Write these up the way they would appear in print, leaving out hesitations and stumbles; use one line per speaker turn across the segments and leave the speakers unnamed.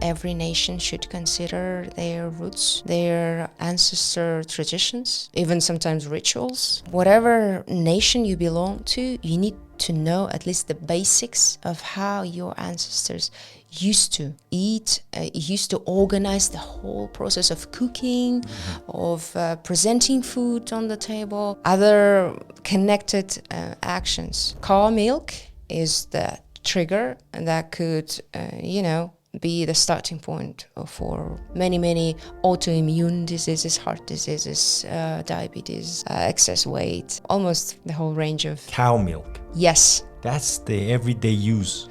Every nation should consider their roots, their ancestor traditions, even sometimes rituals. Whatever nation you belong to, you need to know at least the basics of how your ancestors used to eat, used to organize the whole process of cooking, of presenting food on the table, other connected actions. Cow milk is the trigger that could, be the starting point for many autoimmune diseases, heart diseases, diabetes, excess weight, almost the whole range of...
Cow milk.
Yes.
That's the everyday use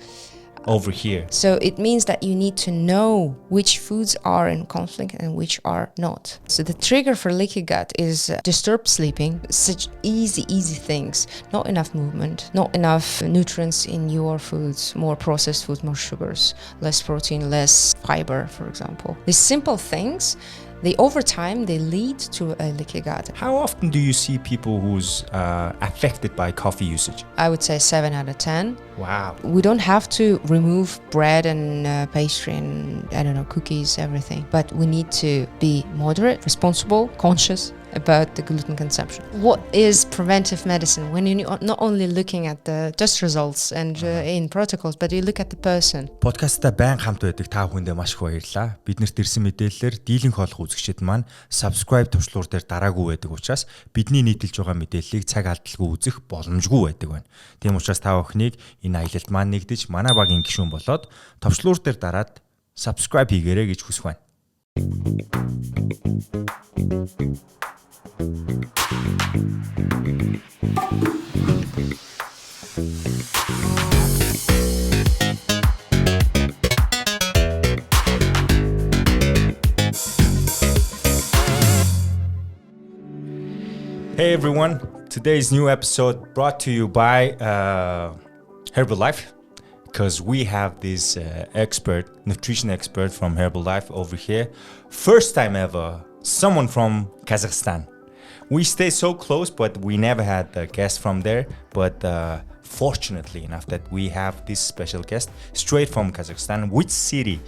over here.
So it means that you need to know which foods are in conflict and which are not. So the trigger for leaky gut is disturbed sleeping, such easy things, not enough movement, not enough nutrients in your foods, more processed food, more sugars, less protein, less fiber, for example. These simple things, over time, they lead to a leaky gut.
How often do you see people who's affected by coffee usage?
I would say 7 out of 10.
Wow.
We don't have to remove bread and pastry and, cookies, everything. But we need to be moderate, responsible, conscious about the gluten consumption. What is preventive medicine? When you're not only looking at the test results and in protocols, but you look at the person.
Подкастта байн хамт байдаг та бүхэндээ маш их баярлалаа. Биднэрт ирсэн мэдээллээр дийлэнх хоолох үзэгчид маань subscribe төвчлуур дээр дараагүй байдаг учраас бидний нийтэлж байгаа мэдээллийг цаг алдалгүй үзэх боломжгүй байдаг байна. Тийм учраас та бүхнийг энэ аялалд маань нэгдэж манай багийн гишүүн болоод төвчлуур дээр дараад subscribe хийгээрэй гэж хүсэх байна. Hey everyone, today's new episode brought to you by Herbalife, because we have this nutrition expert from Herbalife over here. First time ever, someone from Kazakhstan. We stay so close, but we never had a guest from there. But fortunately enough that we have this special guest straight from Kazakhstan. Which city?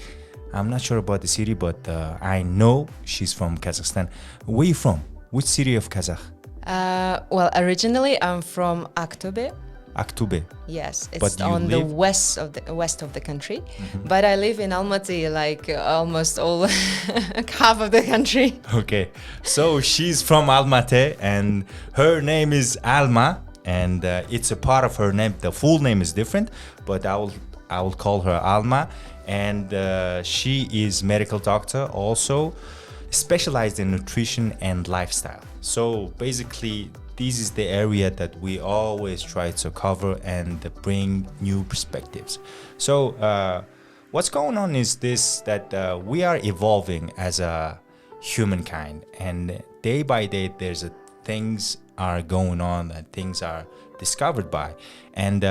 I'm not sure about the city, but I know she's from Kazakhstan. Where are you from? Which city of Kazakh?
Well, originally I'm from Aktobe.
Aktobe.
Yes, it's on the west of the country. Mm-hmm. But I live in Almaty, like almost all half of the country.
Okay, so she's from Almaty, and her name is Alma, and it's a part of her name. The full name is different, but I will call her Alma, and she is medical doctor, also specialized in nutrition and lifestyle. So basically, this is the area that we always try to cover and bring new perspectives. So what's going on is this, that we are evolving as a humankind, and day by day there's things are going on and things are discovered by, and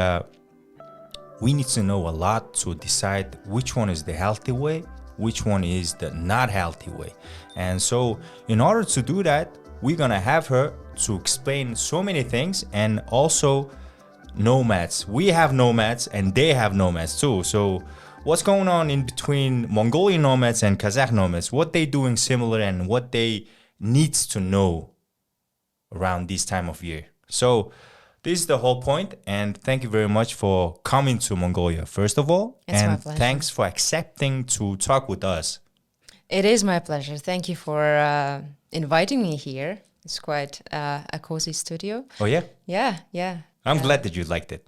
we need to know a lot to decide which one is the healthy way, which one is the not healthy way. And so in order to do that, we're gonna have her to explain so many things, and also nomads. We have nomads and they have nomads too. So what's going on in between Mongolian nomads and Kazakh nomads? What they doing similar and what they needs to know around this time of year. So this is the whole point, and thank you very much for coming to Mongolia, first of all.
It's
and
my pleasure.
Thanks for accepting to talk with us.
It is my pleasure. Thank you for inviting me here. It's quite a cozy studio.
Oh yeah?
Yeah.
I'm glad that you liked it.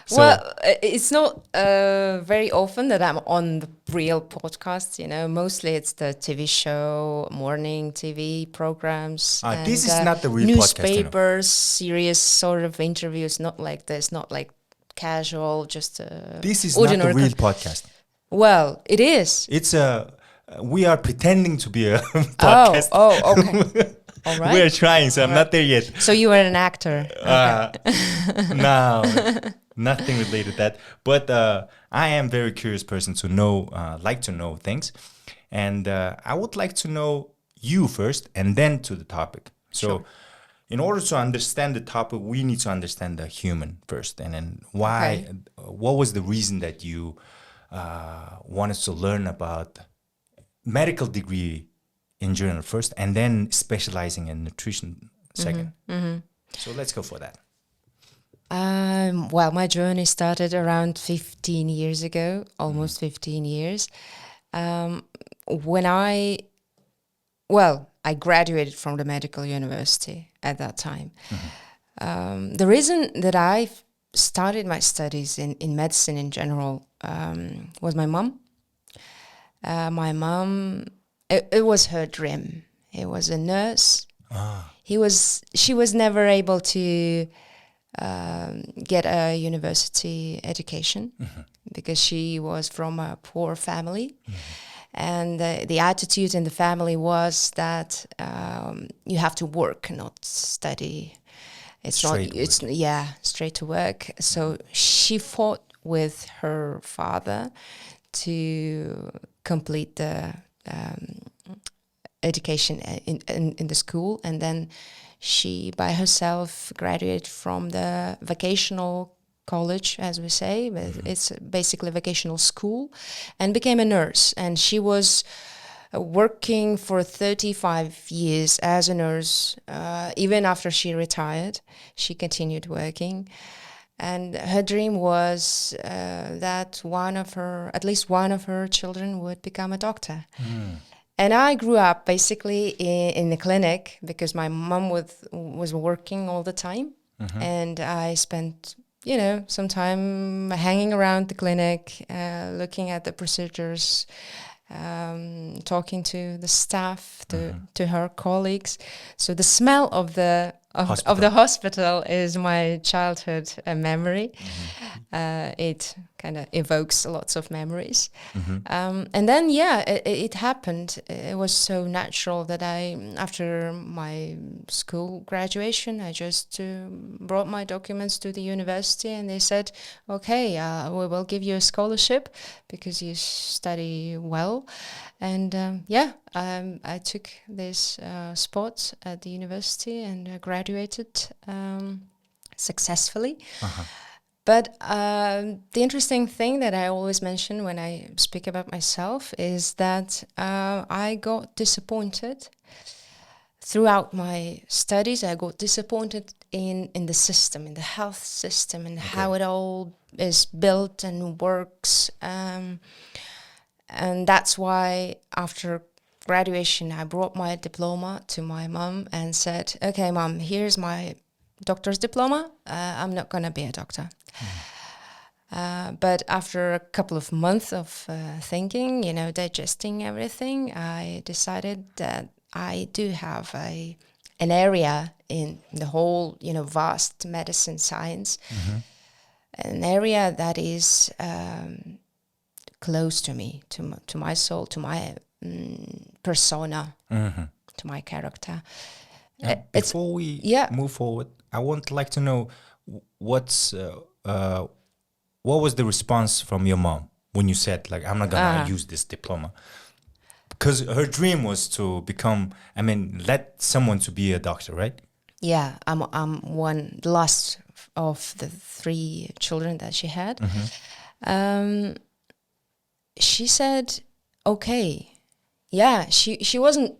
So,
well, it's not very often that I'm on the real podcast, Mostly it's the TV show, morning TV programs.
This is not the real
newspapers,
podcast,
serious sort of interviews, not like this, not like casual, just
this is not the real podcast.
Well, it is.
It's we are pretending to be a podcast.
Oh, okay. All right.
We're trying, so I'm not there yet.
So you were an actor. Okay.
No, nothing related to that. But I am a very curious person to know, like to know things. And I would like to know you first and then to the topic. So
Sure.
In order to understand the topic, we need to understand the human first. And then why, what was the reason that you wanted to learn about medical degree in general first, and then specializing in nutrition second. So let's go for that.
Well, my journey started around 15 years ago, almost 15 years. When I graduated from the medical university at that time. The reason that I started my studies in medicine in general was my mom. My mom, it was her dream. It was a nurse. She was never able to get a university education because she was from a poor family. And the attitude in the family was that you have to work, not study. Straight to work. So she fought with her father to complete the education in the school, and then she by herself graduated from the vocational college, as we say, but it's basically vocational school, and became a nurse. And she was working for 35 years as a nurse. Even after she retired, she continued working. And her dream was that at least one of her children would become a doctor. And I grew up basically in the clinic because my mom was working all the time. And I spent, some time hanging around the clinic, looking at the procedures, talking to the staff, to her colleagues. So the smell of the hospital is my childhood memory. It kind of evokes lots of memories. And then, it happened. It was so natural that after my school graduation, I just brought my documents to the university, and they said, okay, we will give you a scholarship because you study well. And I took this spot at the university and graduated successfully. But the interesting thing that I always mention when I speak about myself is that I got disappointed throughout my studies. I got disappointed in the system, in the health system, and how it all is built and works. And that's why after graduation, I brought my diploma to my mom and said, okay, Mom, here's my doctor's diploma. I'm not going to be a doctor. But after a couple of months of thinking, digesting everything, I decided that I do have an area in the whole, vast medicine science, an area that is close to me, to my soul, to my persona, to my character.
Before we move forward, I would like to know what was the response from your mom when you said, like, I'm not gonna use this diploma? Because her dream was to let someone to be a doctor, right?
Yeah, I'm the last of the 3 children that she had. She said, okay. Yeah, she wasn't,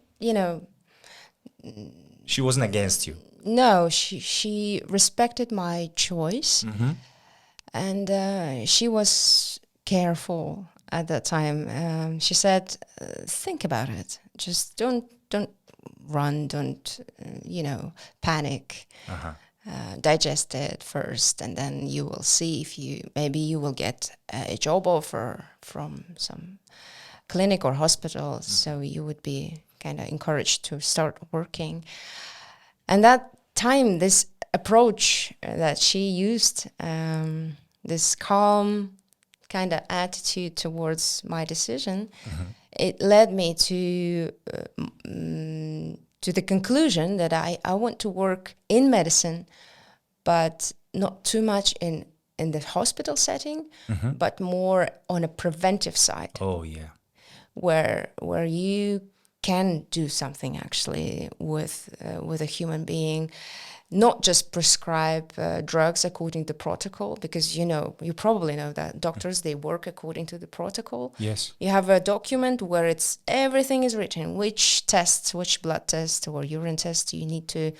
She wasn't against you.
No, she respected my choice. And she was careful at that time. She said, think about it. Just don't run, don't, panic. Digest it first, and then you will see if maybe you will get a job offer from some clinic or hospital, so you would be kind of encouraged to start working. And that time, this approach that she used, this calm kind of attitude towards my decision, it led me to the conclusion that I want to work in medicine, but not too much in the hospital setting, but more on a preventive side.
Oh, yeah.
Where you can do something actually with a human being, not just prescribe drugs according to protocol, because you probably know that doctors, they work according to the protocol.
Yes.
You have a document where everything is written, which tests, which blood test or urine test you need to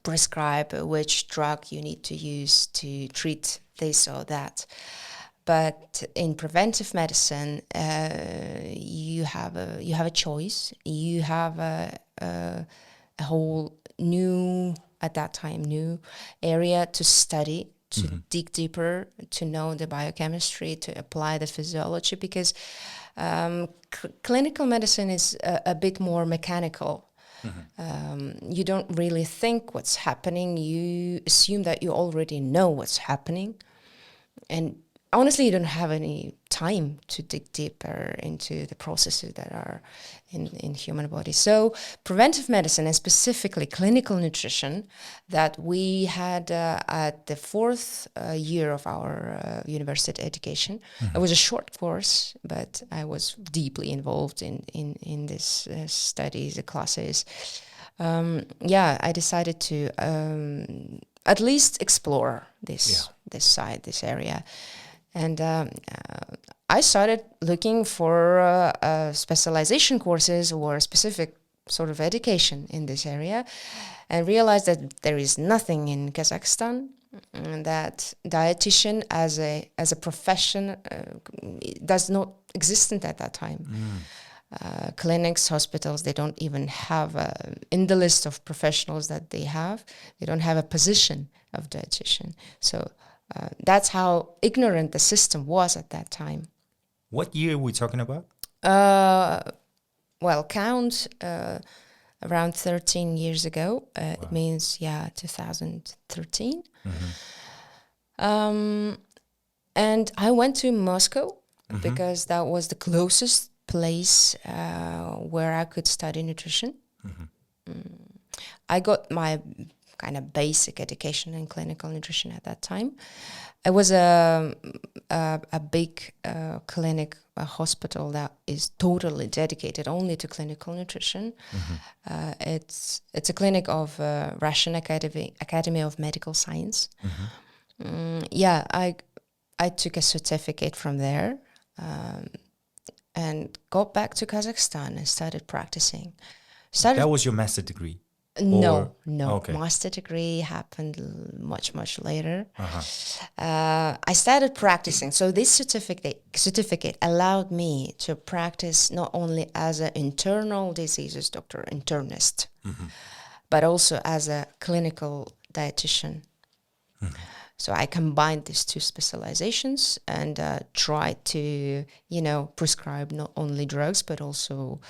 prescribe, which drug you need to use to treat this or that. But in preventive medicine, you have a choice. You have a whole new area to study, to dig deeper, to know the biochemistry, to apply the physiology, because clinical medicine is a bit more mechanical. You don't really think what's happening. You assume that you already know what's happening. And honestly, you don't have any time to dig deeper into the processes that are in human body. So preventive medicine, and specifically clinical nutrition, that we had at the fourth year of our university education. It was a short course, but I was deeply involved in this studies, the classes. I decided to at least explore this area. And I started looking for specialization courses or specific sort of education in this area, and realized that there is nothing in Kazakhstan, and that dietitian as a profession does not exist at that time. Clinics, hospitals, they don't even have in the list of professionals that they don't have a position of dietitian. So that's how ignorant the system was at that time.
What year are we talking about?
Count around 13 years ago. It means, 2013. And I went to Moscow because that was the closest place where I could study nutrition. I got my kind of basic education in clinical nutrition at that time. It was a big clinic, a hospital that is totally dedicated only to clinical nutrition. It's a clinic of Russian Academy of Medical Science. I took a certificate from there and got back to Kazakhstan and started practicing.
That was your master degree?
No.
Okay.
Master degree happened much later. I started practicing. So this certificate allowed me to practice not only as an internal diseases doctor, internist, but also as a clinical dietitian. So I combined these two specializations and tried to, prescribe not only drugs, but also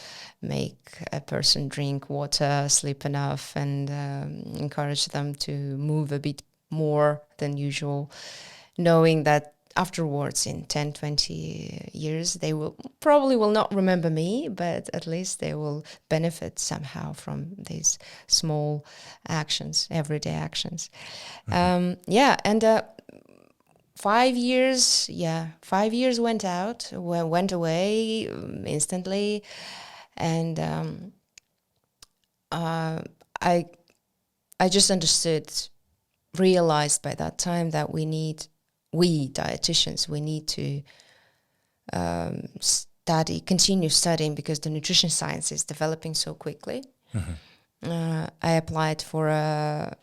make a person drink water, sleep enough, and encourage them to move a bit more than usual, knowing that afterwards in 10, 20 years, they will not remember me, but at least they will benefit somehow from these small actions, everyday actions. 5 years went away instantly. And I just realized by that time that we dietitians, we need to continue studying, because the nutrition science is developing so quickly. I applied for a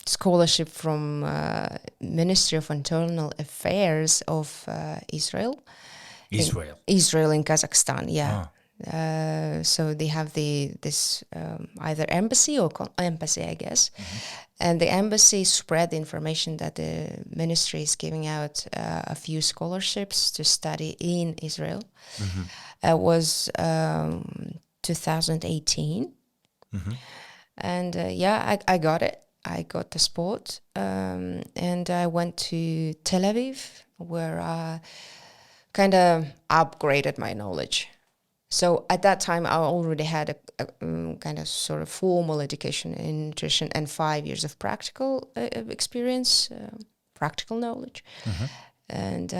scholarship from Ministry of Internal Affairs of Israel. Israel in Kazakhstan, so they have this either embassy or embassy, I guess. And the embassy spread the information that the ministry is giving out a few scholarships to study in Israel. It was 2018. And I got it. I got the spot. And I went to Tel Aviv, where I kind of upgraded my knowledge. So at that time, I already had a kind of sort of formal education in nutrition and 5 years of practical experience, practical knowledge. And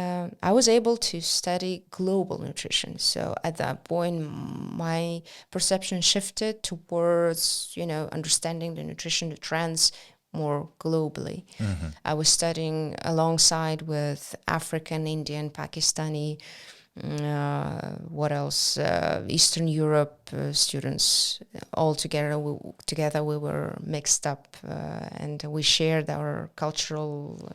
I was able to study global nutrition. So at that point, my perception shifted towards, understanding the nutrition, the trends more globally. I was studying alongside with African, Indian, Pakistani, what else? Eastern Europe students. All together, we were mixed up, and we shared our cultural,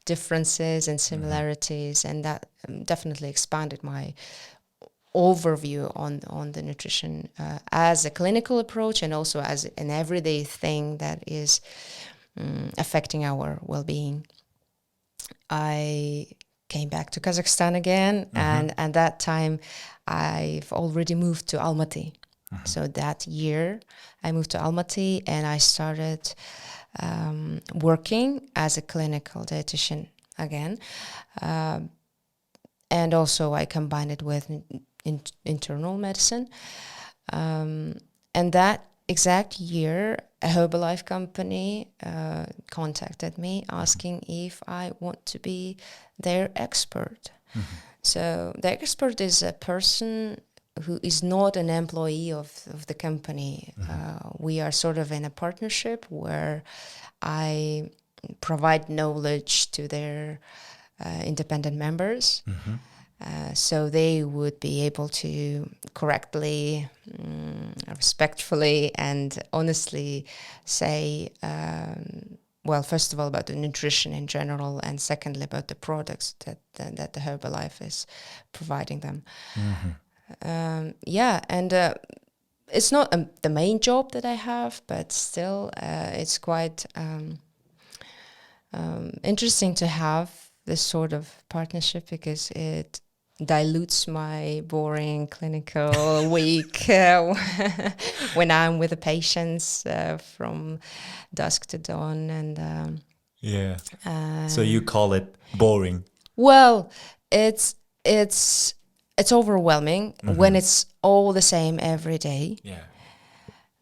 differences and similarities, and that definitely expanded my overview on the nutrition as a clinical approach, and also as an everyday thing that is affecting our well-being. I came back to Kazakhstan again, and at that time I've already moved to Almaty. So that year I moved to Almaty, and I started working as a clinical dietitian again, and also I combined it with internal medicine, and that exact year a Herbalife company contacted me asking if I want to be their expert. So the expert is a person who is not an employee of the company. We are sort of in a partnership where I provide knowledge to their independent members. So they would be able to correctly, respectfully, and honestly say, well, first of all, about the nutrition in general, and secondly, about the products that the Herbalife is providing them. And it's not the main job that I have, but still, it's quite interesting to have this sort of partnership, because it dilutes my boring clinical week when I'm with the patients from dusk to dawn. And
so you call it boring?
Well, it's overwhelming when it's all the same every day.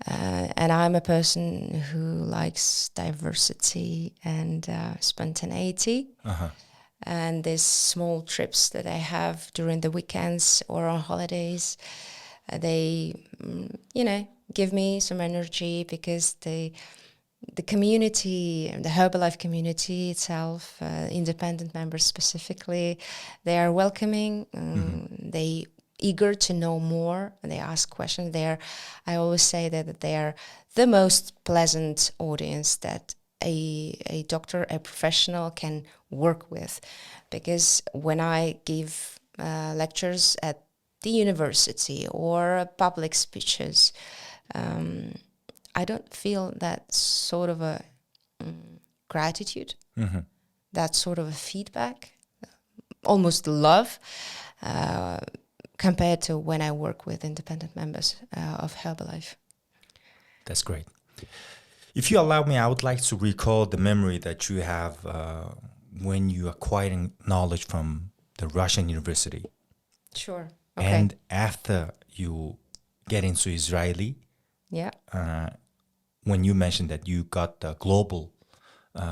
And I'm a person who likes diversity and spontaneity. And these small trips that I have during the weekends or on holidays, they, give me some energy, because the community, the Herbalife community itself, independent members specifically, they are welcoming. They eager to know more, and they ask questions. I always say that they are the most pleasant audience that a doctor, a professional can work with, because when I give lectures at the university or public speeches, I don't feel that sort of a gratitude, that sort of a feedback, almost love, compared to when I work with independent members of Herbalife.
That's great. If you allow me, I would like to recall the memory that you have when you acquiring knowledge from the Russian university.
Sure. Okay.
And after you get into Israeli, when you mentioned that you got the global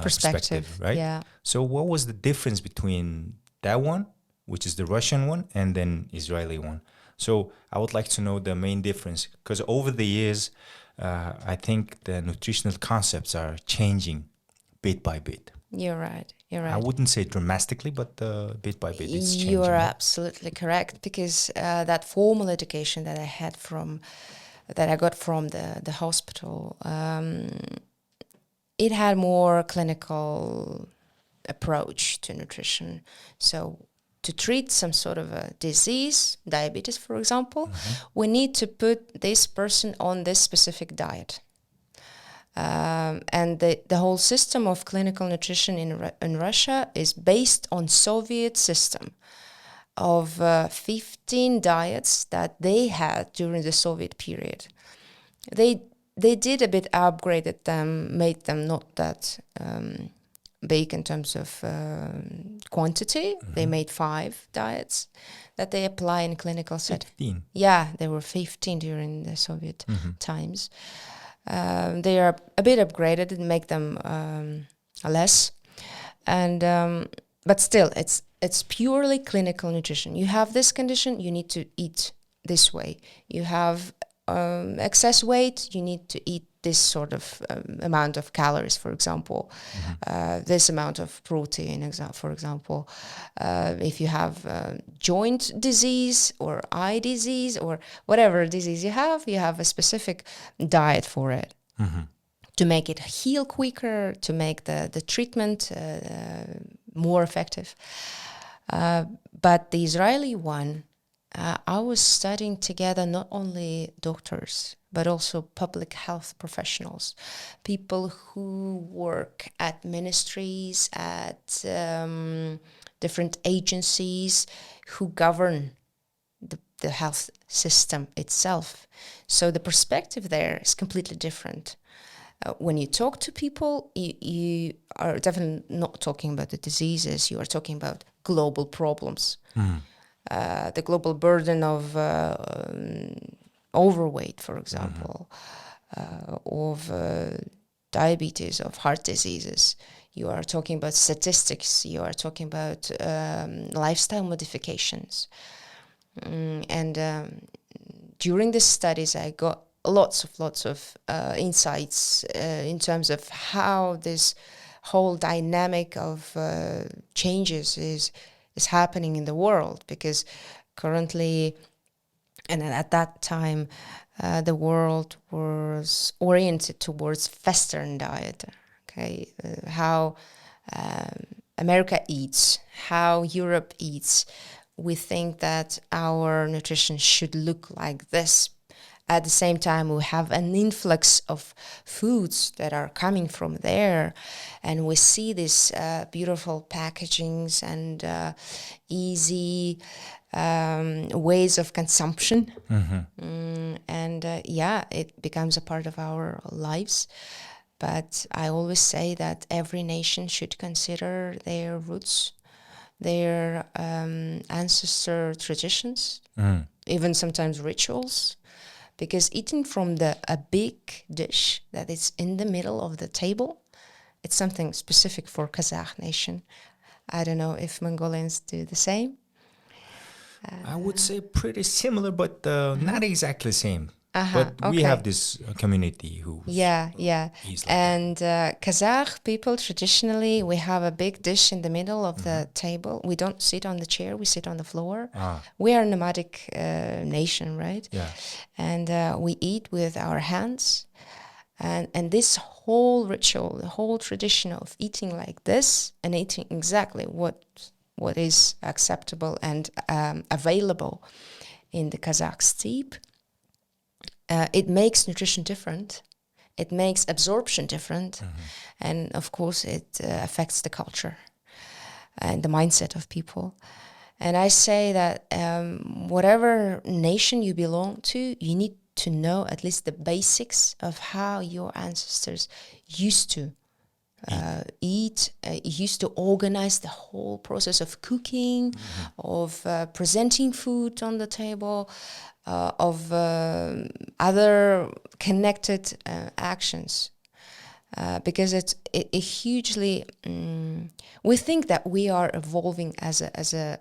perspective, right?
Yeah.
So what was the difference between that one, which is the Russian one, and then Israeli one? So I would like to know the main difference, because over the years, I think the nutritional concepts are changing bit by bit.
You're right.
I wouldn't say dramatically, but bit by bit it's changing.
You are absolutely correct, because that formal education that I got from the hospital, it had more clinical approach to nutrition. So to treat some sort of a disease, diabetes, for example, we need to put this person on this specific diet. And the whole system of clinical nutrition in Russia is based on Soviet system of 15 diets that they had during the Soviet period. They did a bit upgraded them, made them not that big in terms of quantity. They made 5 diets that they apply in clinical setting.
15?
Yeah, there were 15 during the Soviet times. They are a bit upgraded and make them less. And but still, it's purely clinical nutrition. You have this condition, you need to eat this way. You have excess weight, you need to eat this sort of amount of calories, for example, this amount of protein, for example. If you have joint disease or eye disease or whatever disease you have a specific diet for it. To make it heal quicker, to make the treatment more effective. But the Israeli one, I was studying together not only doctors, but also public health professionals, people who work at ministries, at different agencies who govern the health system itself. So the perspective there is completely different. When you talk to people, you are definitely not talking about the diseases, you are talking about global problems. The global burden of overweight, for example, of diabetes, of heart diseases. You are talking about statistics, you are talking about lifestyle modifications. And during the studies, I got lots of insights in terms of how this whole dynamic of changes is happening in the world, because currently, and at that time, the world was oriented towards Western diet. Okay, how America eats, how Europe eats. We think that our nutrition should look like this. At the same time, we have an influx of foods that are coming from there, and we see these beautiful packagings and easy ways of consumption. It becomes a part of our lives. But I always say that every nation should consider their roots, their ancestor traditions, even sometimes rituals. Because eating from a big dish that is in the middle of the table, it's something specific for Kazakh nation. I don't know if Mongolians do the same.
I would say pretty similar, but not exactly same. But we have this community who eats like
and Kazakh people, traditionally, we have a big dish in the middle of the table. We don't sit on the chair, we sit on the floor. We are a nomadic nation, right?
Yeah.
And we eat with our hands. And this whole ritual, the whole tradition of eating like this and eating exactly what is acceptable and available in the Kazakh steppe, it makes nutrition different. It makes absorption different. And of course, it affects the culture and the mindset of people. And I say that whatever nation you belong to, you need to know at least the basics of how your ancestors used to eat, used to organize the whole process of cooking, of presenting food on the table, of other connected actions, because it's hugely. We think that we are evolving as a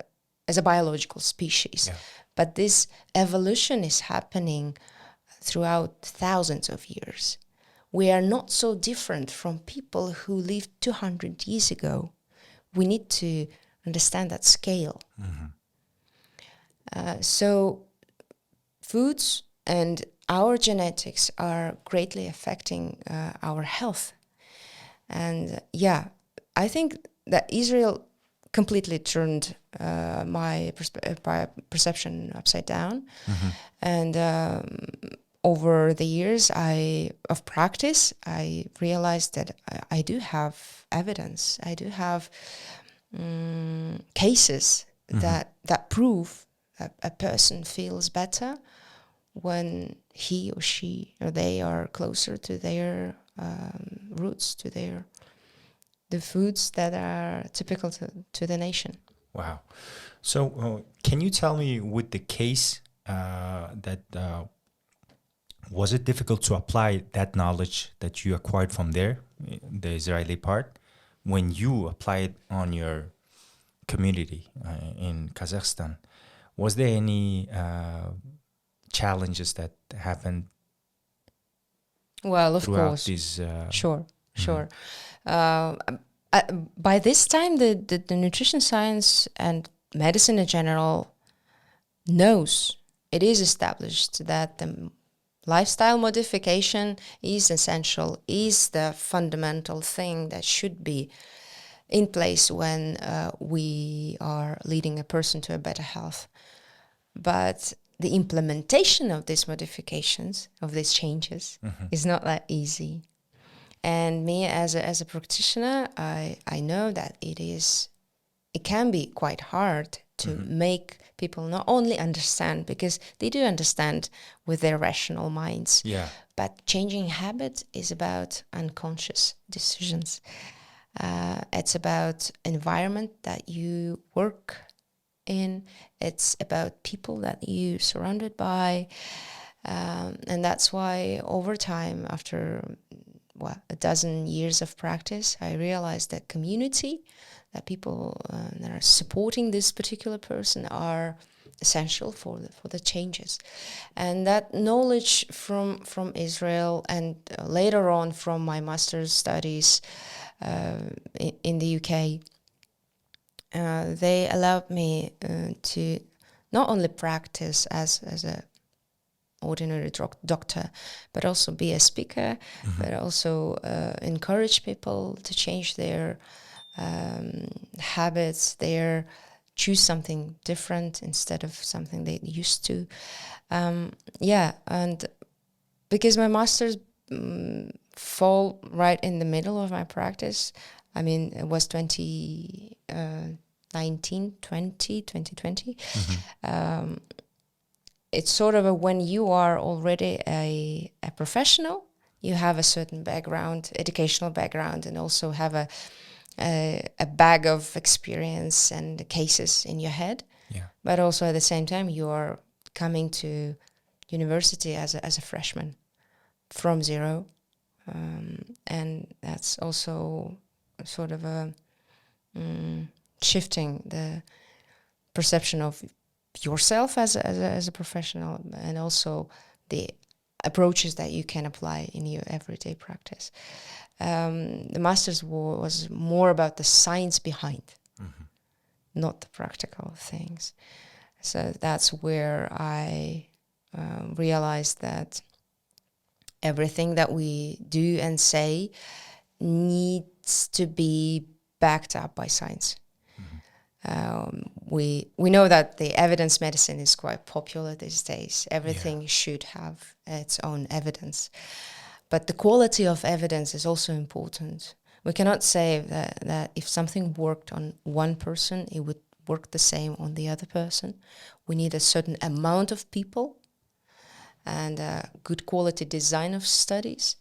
biological species, but this evolution is happening throughout thousands of years. We are not so different from people who lived 200 years ago. We need to understand that scale. So foods and our genetics are greatly affecting our health. And I think that Israel completely turned my perception upside down. And over the years of practice, I realized that I do have evidence. I do have cases that prove that a person feels better when he or she or they are closer to their roots, to the foods that are typical to the nation.
Wow. So can you tell me with the case that was it difficult to apply that knowledge that you acquired from there, the Israeli part, when you apply it on your community in Kazakhstan. Was there any challenges that happened?
Well, of
throughout
course.
These,
Sure. By this time, the nutrition science and medicine in general knows, it is established that the lifestyle modification is essential, is the fundamental thing that should be in place when we are leading a person to a better health. But the implementation of these modifications, of these changes, is not that easy. And me as a practitioner, I know that it can be quite hard to make people not only understand, because they do understand with their rational minds, but changing habits is about unconscious decisions. It's about environment that you work in. It's about people that you surrounded by, and that's why over time, after a dozen years of practice, I realized that community, that people that are supporting this particular person are essential for the changes. And that knowledge from Israel and later on from my master's studies in the UK, they allowed me to not only practice as a ordinary doctor, but also be a speaker, but also encourage people to change their habits, choose something different instead of something they used to. And because my master's fall right in the middle of my practice, I mean, it was 2020. It's sort of when you are already a professional, you have a certain background, educational background, and also have a bag of experience and cases in your head. But also at the same time, you are coming to university as a freshman from zero. And that's also sort of shifting the perception of yourself as a professional, and also the approaches that you can apply in your everyday practice. The master's was more about the science behind, not the practical things. So that's where I realized that everything that we do and say needs to be backed up by science. We know that the evidence medicine is quite popular these days. Everything should have its own evidence. But the quality of evidence is also important. We cannot say that if something worked on one person, it would work the same on the other person. We need a certain amount of people and a good quality design of studies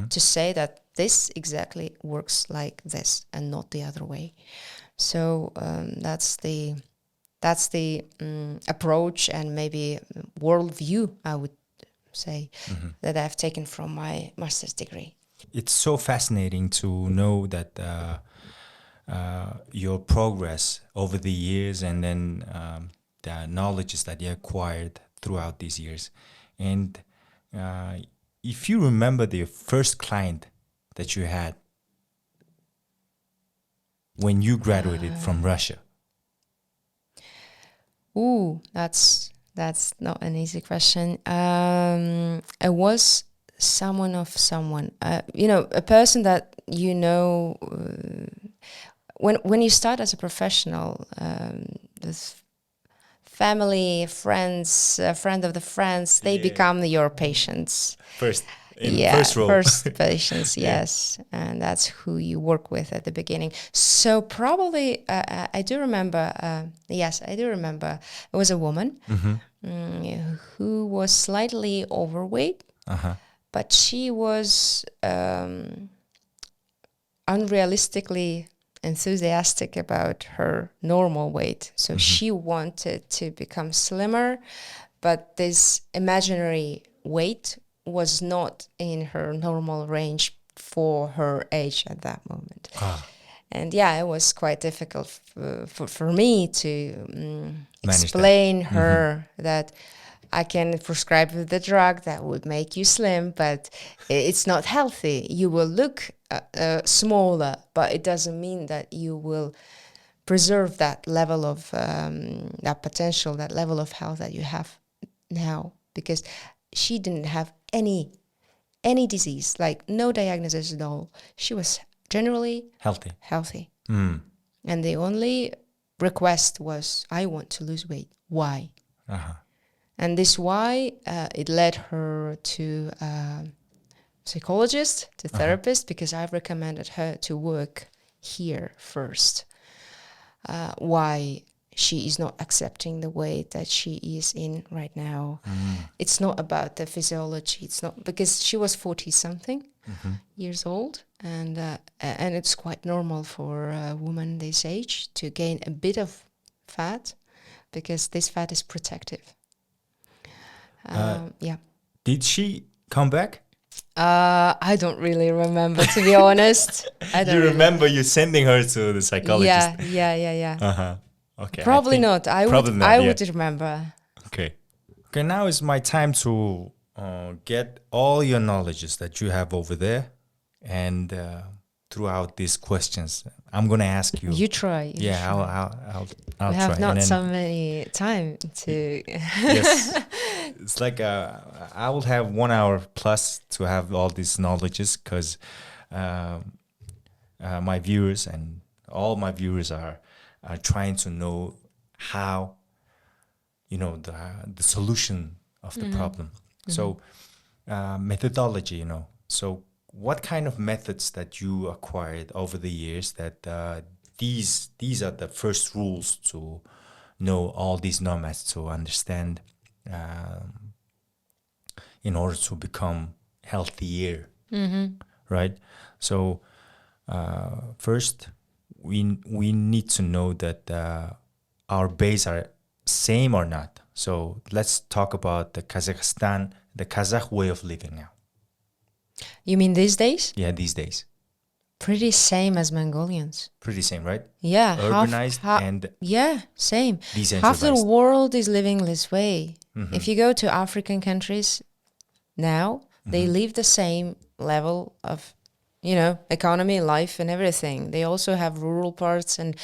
to say that this exactly works like this and not the other way. So that's the approach and maybe worldview, I would say, that I've taken from my master's degree.
It's so fascinating to know that your progress over the years, and then the knowledges that you acquired throughout these years. And if you remember the first client that you had when you graduated from Russia.
Ooh, that's not an easy question. It was someone of someone, a person that when you start as a professional, this family, friends, friend of the friends, they become your patients.
First role.
First patients, yes. And that's who you work with at the beginning. So probably, I do remember, it was a woman who was slightly overweight, but she was unrealistically enthusiastic about her normal weight. So she wanted to become slimmer, but this imaginary weight was not in her normal range for her age at that moment. And yeah, it was quite difficult for me to explain
that.
her that I can prescribe the drug that would make you slim, but it's not healthy. You will look smaller, but it doesn't mean that you will preserve that level of that potential, that level of health that you have now. Because she didn't have any disease, like no diagnosis at all. She was generally healthy. And the only request was, I want to lose weight. Why? And this why, it led her to psychologist, to therapist, because I've recommended her to work here first. Why she is not accepting the weight that she is in right now. It's not about the physiology. It's not, because she was 40-something years old, and it's quite normal for a woman this age to gain a bit of fat, because this fat is protective. Yeah.
Did she come back?
I don't really remember, to be honest. I don't.
You remember you sending her to the psychologist?
Yeah.
Okay.
Probably not. I would remember.
Okay. Now is my time to get all your knowledges that you have over there, and throughout these questions, I'm gonna ask you.
You try.
I'll try.
We have not so many time to.
Yes, it's like I will have 1 hour plus to have all these knowledges, because my viewers and all my viewers are trying to know how, the solution of the problem. So methodology, so what kind of methods that you acquired over the years that these are the first rules to know all these nomads, to understand in order to become healthier, right? So first we need to know that our base are same or not. So let's talk about the Kazakhstan, the Kazakh way of living now.
You mean these days?
Yeah, these days.
Pretty same as Mongolians.
Pretty same, right?
Yeah.
Urbanized and
yeah, same.
decentralized.
Half the world is living this way. If you go to African countries now, they live the same level of, economy, life, and everything. They also have rural parts and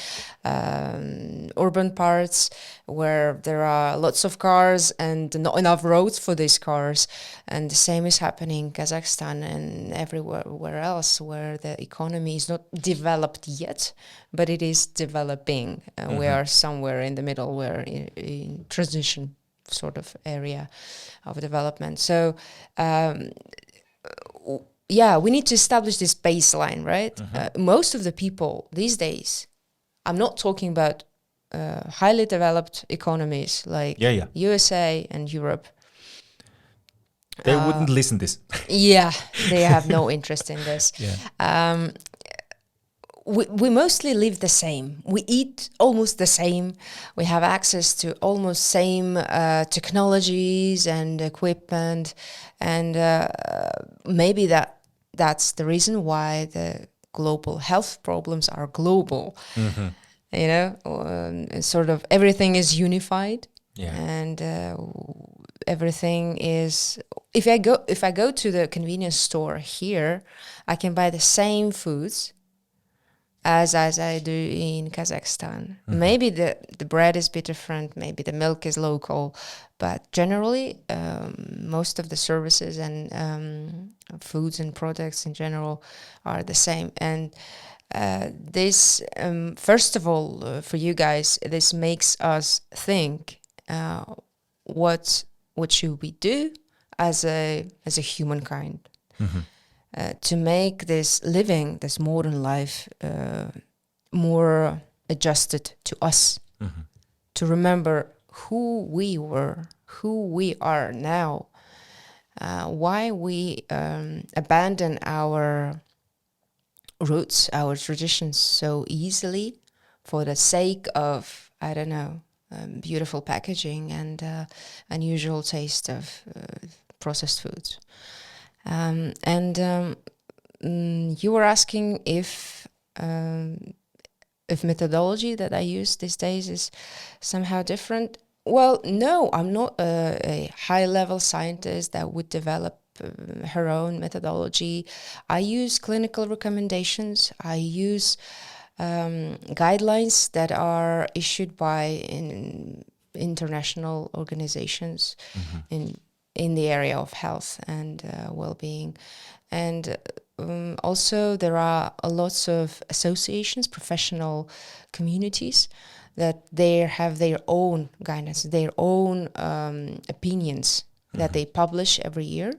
urban parts where there are lots of cars and not enough roads for these cars. And the same is happening in Kazakhstan and everywhere else where the economy is not developed yet, but it is developing. We are somewhere in the middle, where in transition sort of area of development. So we need to establish this baseline, right? Most of the people these days, I'm not talking about highly developed economies like USA and Europe.
They wouldn't listen to this.
Yeah, they have no interest in this. We mostly live the same. We eat almost the same. We have access to almost same technologies and equipment, and maybe that's the reason why the global health problems are global. Sort of everything is unified, and everything is. If I go to the convenience store here, I can buy the same foods as I do in Kazakhstan. Maybe the bread is a bit different, maybe the milk is local, but generally most of the services and foods and products in general are the same. And this, first of all, for you guys, this makes us think, what should we do as a humankind? To make this living, this modern life, more adjusted to us, to remember who we were, who we are now, why we abandon our roots, our traditions so easily for the sake of, beautiful packaging and unusual taste of processed foods. You were asking if if methodology that I use these days is somehow different. Well, no, I'm not a high-level scientist that would develop her own methodology. I use clinical recommendations. I use guidelines that are issued by international organizations in the area of health and well-being. And also there are lots of associations, professional communities that they have their own guidance, their own opinions that they publish every year.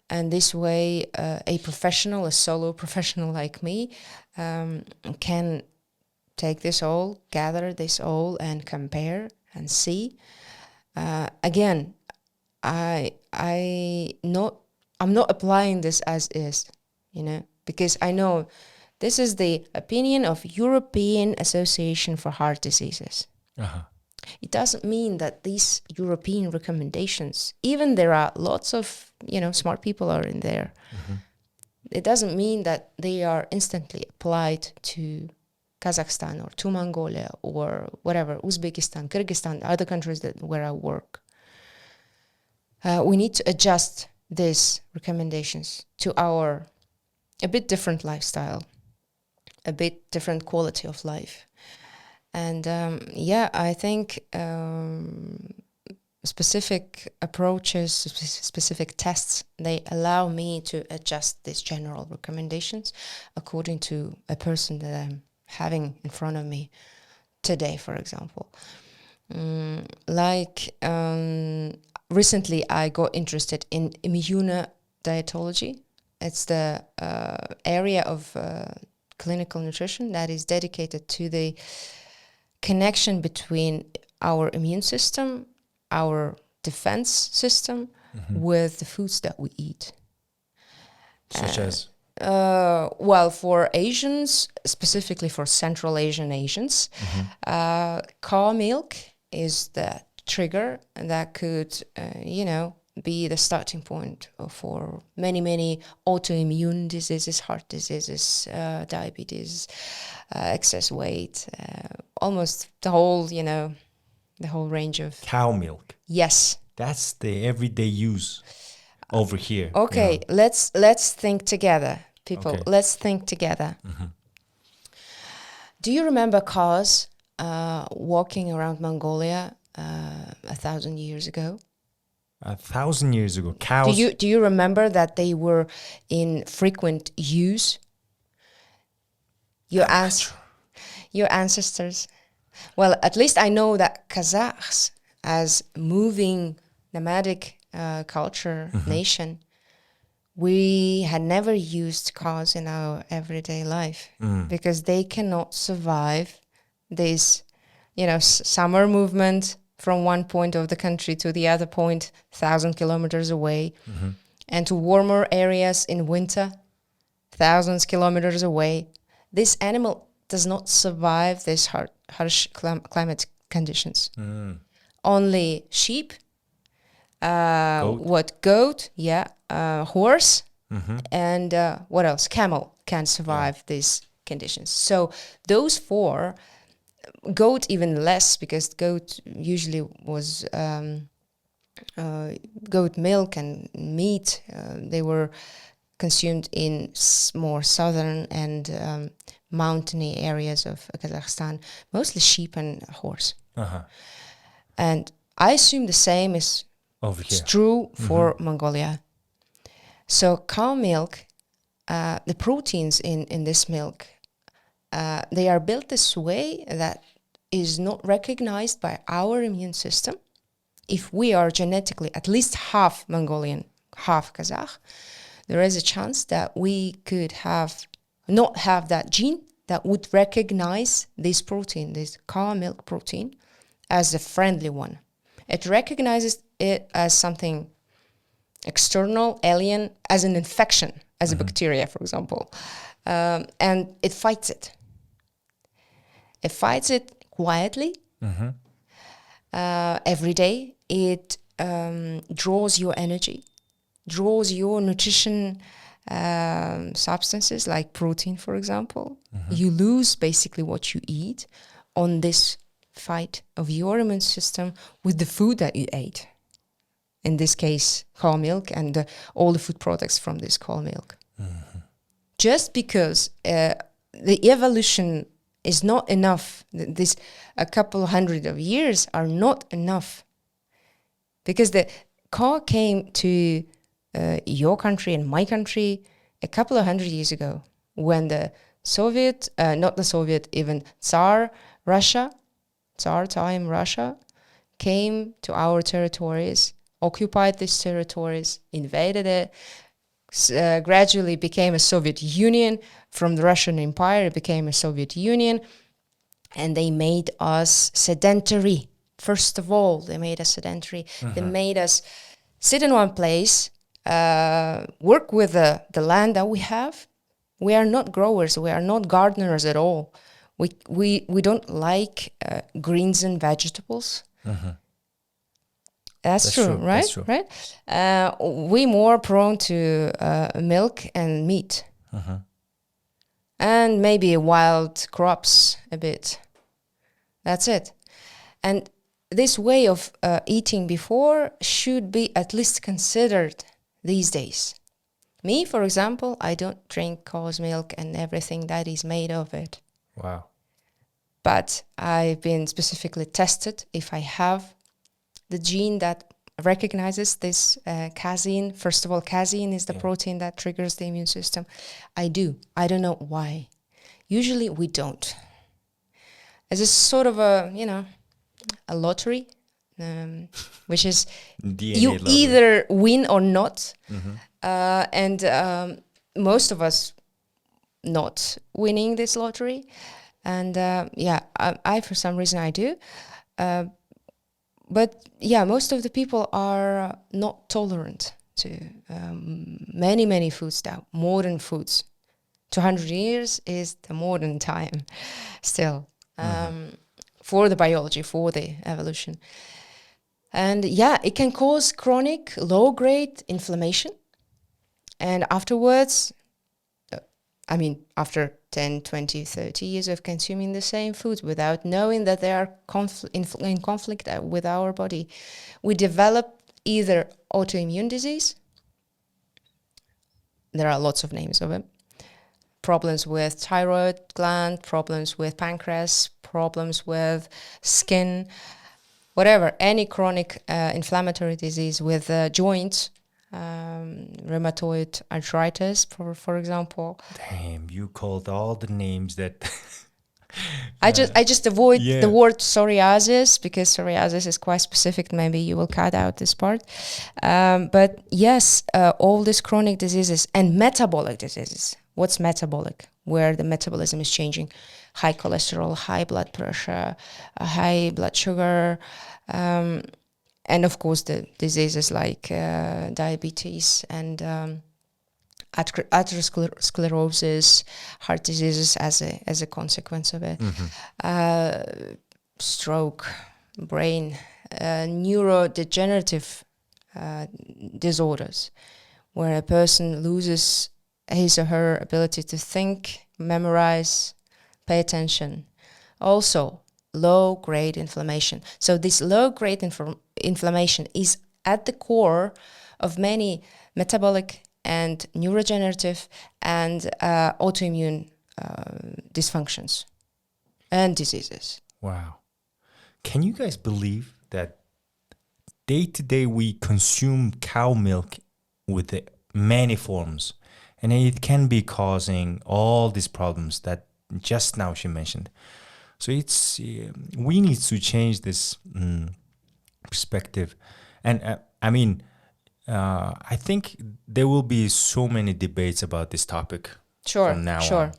And this way, a professional, a solo professional like me, can take this all, gather this all, and compare and see. Again, I'm not applying this as is, because I know this is the opinion of European Association for Heart Diseases. It doesn't mean that these European recommendations, even there are lots of, smart people are in there. It doesn't mean that they are instantly applied to Kazakhstan or to Mongolia or whatever, Uzbekistan, Kyrgyzstan, other countries where I work. We need to adjust these recommendations to our a bit different lifestyle, a bit different quality of life. And I think specific approaches, specific tests, they allow me to adjust these general recommendations according to a person that I'm having in front of me today, for example. Recently I got interested in immunodietology. It's the area of clinical nutrition that is dedicated to the connection between our immune system, our defense system, with the foods that we eat.
Such as?
For Asians, specifically for Central Asian Asians, cow milk is the trigger that could, be the starting point for many autoimmune diseases, heart diseases, diabetes, excess weight, almost the whole range of...
Cow milk.
Yes.
That's the everyday use over here.
Okay, let's think together, people.
Okay.
Let's think together. Do you remember cows walking around Mongolia 1,000 years ago?
1,000 years ago, cows.
Do you remember that they were in frequent use? Your ancestors. Well, at least I know that Kazakhs, as moving nomadic culture nation, we had never used cows in our everyday life because they cannot survive this, summer movement from one point of the country to the other point, 1,000 kilometers away, and to warmer areas in winter, thousands kilometers away. This animal does not survive these harsh climate conditions. Only sheep, goat, horse, and what else? Camel can survive these conditions. So those four, goat even less, because goat usually was goat milk and meat. They were consumed in more southern and mountainy areas of Kazakhstan, mostly sheep and horse. And I assume the same is
over here.
True for Mongolia. So cow milk, the proteins in this milk, they are built this way that is not recognized by our immune system. If we are genetically at least half Mongolian, half Kazakh, there is a chance that we could not have that gene that would recognize this protein, this cow milk protein, as a friendly one. It recognizes it as something external, alien, as an infection, as a bacteria, for example. And it fights it. It fights it quietly. Every day. It draws your energy, draws your nutrition substances like protein, for example. You lose basically what you eat on this fight of your immune system with the food that you ate. In this case, whole milk and all the food products from this whole milk. Just because the evolution is not enough, this a couple of hundred of years are not enough. Because the car came to your country and my country a couple of hundred years ago when the Soviet, not the Soviet, even Tsar time Russia came to our territories, occupied these territories, invaded it, gradually became a Soviet Union. From the Russian Empire, it became a Soviet Union, and they made us sedentary. First of all, they made us sedentary. They made us sit in one place, work with the land that we have. We are not growers. We are not gardeners at all. We don't like greens and vegetables. That's true, right?
That's true.
Right? We more prone to milk and meat, and maybe wild crops a bit. That's it. And this way of eating before should be at least considered these days. Me, for example, I don't drink cow's milk and everything that is made of it.
Wow.
But I've been specifically tested if I have the gene that recognizes this casein. First of all, casein is the protein that triggers the immune system. I do. I don't know why. Usually we don't. It's a sort of a lottery, which is
DNA
you
lottery.
either win or not. And most of us not winning this lottery. And I for some reason I do. But yeah, most of the people are not tolerant to many foods now, modern foods. 200 years is the modern time still for the biology, for the evolution. And yeah, it can cause chronic low-grade inflammation. And afterwards, after 10, 20, 30 years of consuming the same foods without knowing that they are in conflict with our body, we develop either autoimmune disease, there are lots of names of it, problems with thyroid gland, problems with pancreas, problems with skin, whatever, any chronic inflammatory disease with joints, rheumatoid arthritis, for example.
Damn, you called all the names that...
I just avoid the word psoriasis because psoriasis is quite specific. Maybe you will cut out this part. But yes, all these chronic diseases and metabolic diseases. What's metabolic? Where the metabolism is changing. High cholesterol, high blood pressure, high blood sugar, and of course the diseases like diabetes and atherosclerosis, heart diseases as a consequence of it, stroke, brain, neurodegenerative disorders, where a person loses his or her ability to think, memorize, pay attention. Also, low-grade inflammation. So this low-grade inflammation is at the core of many metabolic and neurodegenerative and autoimmune dysfunctions and diseases.
Wow. Can you guys believe that day to day we consume cow milk with the many forms, and it can be causing all these problems that just now she mentioned? So it's we need to change this perspective. And I think there will be so many debates about this topic from now on,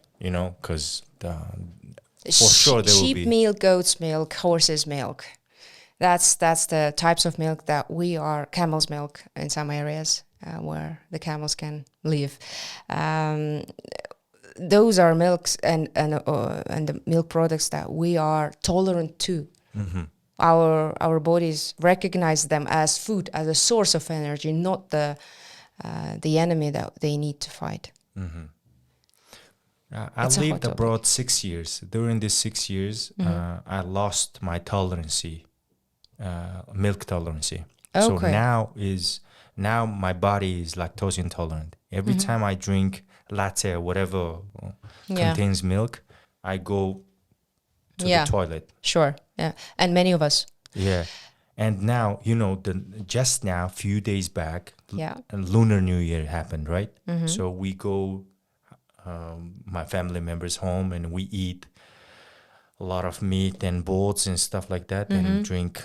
because for sure there will be.
Sheep milk, goat's milk, horse's milk. That's the types of milk that we are, camel's milk in some areas where the camels can live. Those are milks and the milk products that we are tolerant to. Our bodies recognize them as food, as a source of energy, not the the enemy that they need to fight.
I
It's a hot
lived
topic.
abroad 6 years. During these 6 years, I lost my tolerance, milk tolerance. So
Okay.
now my body is lactose intolerant. Every time I drink latte or whatever
Yeah.
contains milk, I go to
Yeah.
the toilet.
Sure. Yeah. And many of us.
Yeah. And now, just now, few days back,
Yeah.
Lunar New Year happened, right? So we go, my family members home, and we eat a lot of meat and boats and stuff like that, and drink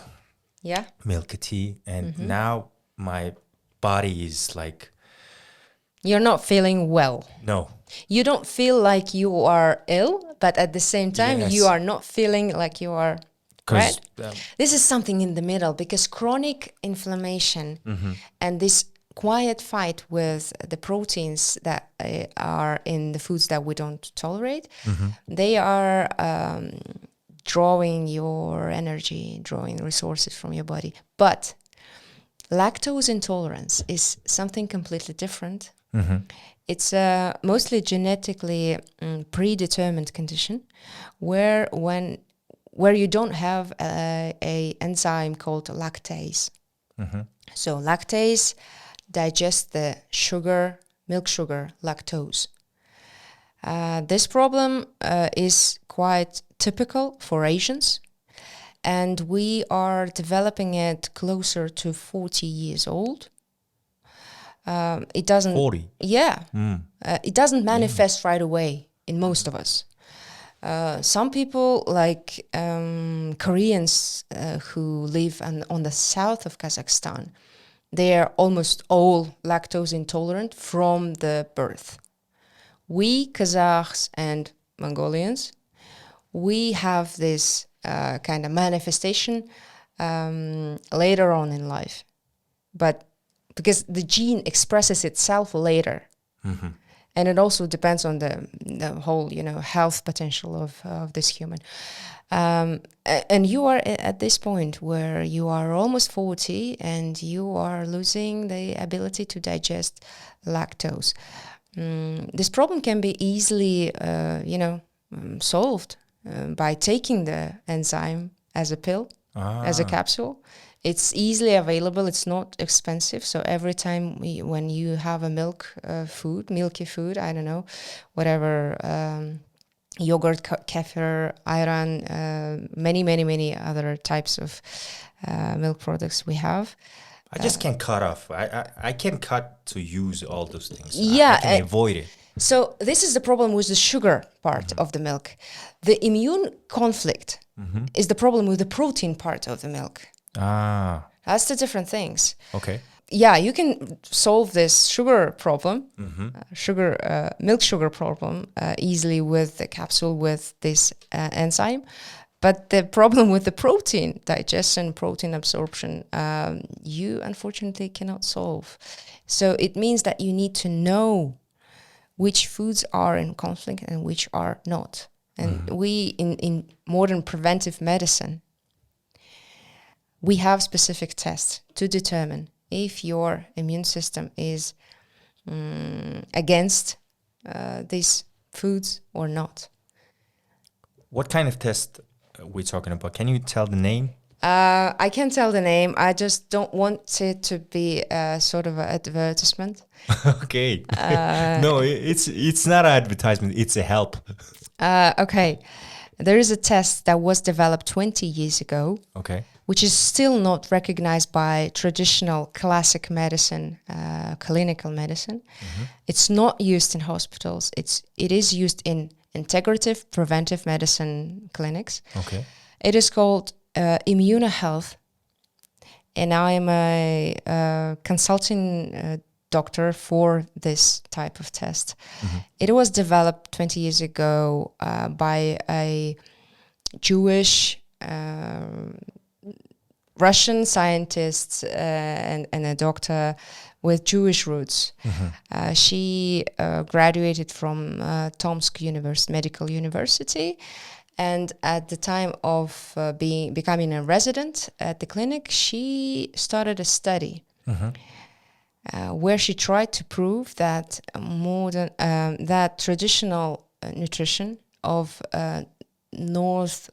Yeah.
milk tea. And now my body is like,
You're not feeling well.
no.
You don't feel like you are ill, but at the same time,
Yes.
you are not feeling like you are.
'Cause,
Right? This is something in the middle, because chronic inflammation and this quiet fight with the proteins that are in the foods that we don't tolerate, they are drawing your energy, drawing resources from your body. But lactose intolerance is something completely different. It's a mostly genetically predetermined condition where you don't have a enzyme called lactase. So lactase digests the sugar, milk sugar, lactose. This problem is quite typical for Asians, and we are developing it closer to 40 years old. It doesn't.
40.
Yeah, it doesn't manifest right away in most of us. Some people, like Koreans who live on the south of Kazakhstan, they are almost all lactose intolerant from the birth. We Kazakhs and Mongolians, we have this kind of manifestation later on in life, but because the gene expresses itself later. And it also depends on the whole, health potential of this human. And you are at this point where you are almost 40 and you are losing the ability to digest lactose. This problem can be easily, solved by taking the enzyme as a pill, as a capsule. It's easily available. It's not expensive. So every time when you have a milky food, I don't know, whatever, yogurt, kefir, ayran, many other types of milk products we have.
I just can't cut off. I can't cut to use all those things.
Yeah,
I can avoid it.
So this is the problem with the sugar part of the milk. The immune conflict is the problem with the protein part of the milk. That's the different things.
Okay.
Yeah, you can solve this sugar problem, milk sugar problem easily with the capsule with this enzyme. But the problem with the protein digestion, protein absorption, you unfortunately cannot solve. So it means that you need to know which foods are in conflict and which are not. And we, in modern preventive medicine, we have specific tests to determine if your immune system is against these foods or not.
What kind of test are we talking about? Can you tell the name?
I can tell the name. I just don't want it to be sort of an advertisement.
Okay. No, it's not an advertisement. It's a help.
Okay. There is a test that was developed 20 years ago.
Okay.
Which is still not recognized by traditional classic medicine, clinical medicine. It's not used in hospitals. It is used in integrative preventive medicine clinics.
Okay.
It is called immunohealth, and I am a consulting doctor for this type of test. It was developed 20 years ago by a Jewish Russian scientist and a doctor with Jewish roots. She graduated from Tomsk Medical University, and at the time of becoming a resident at the clinic, she started a study. where she tried to prove that that traditional nutrition of north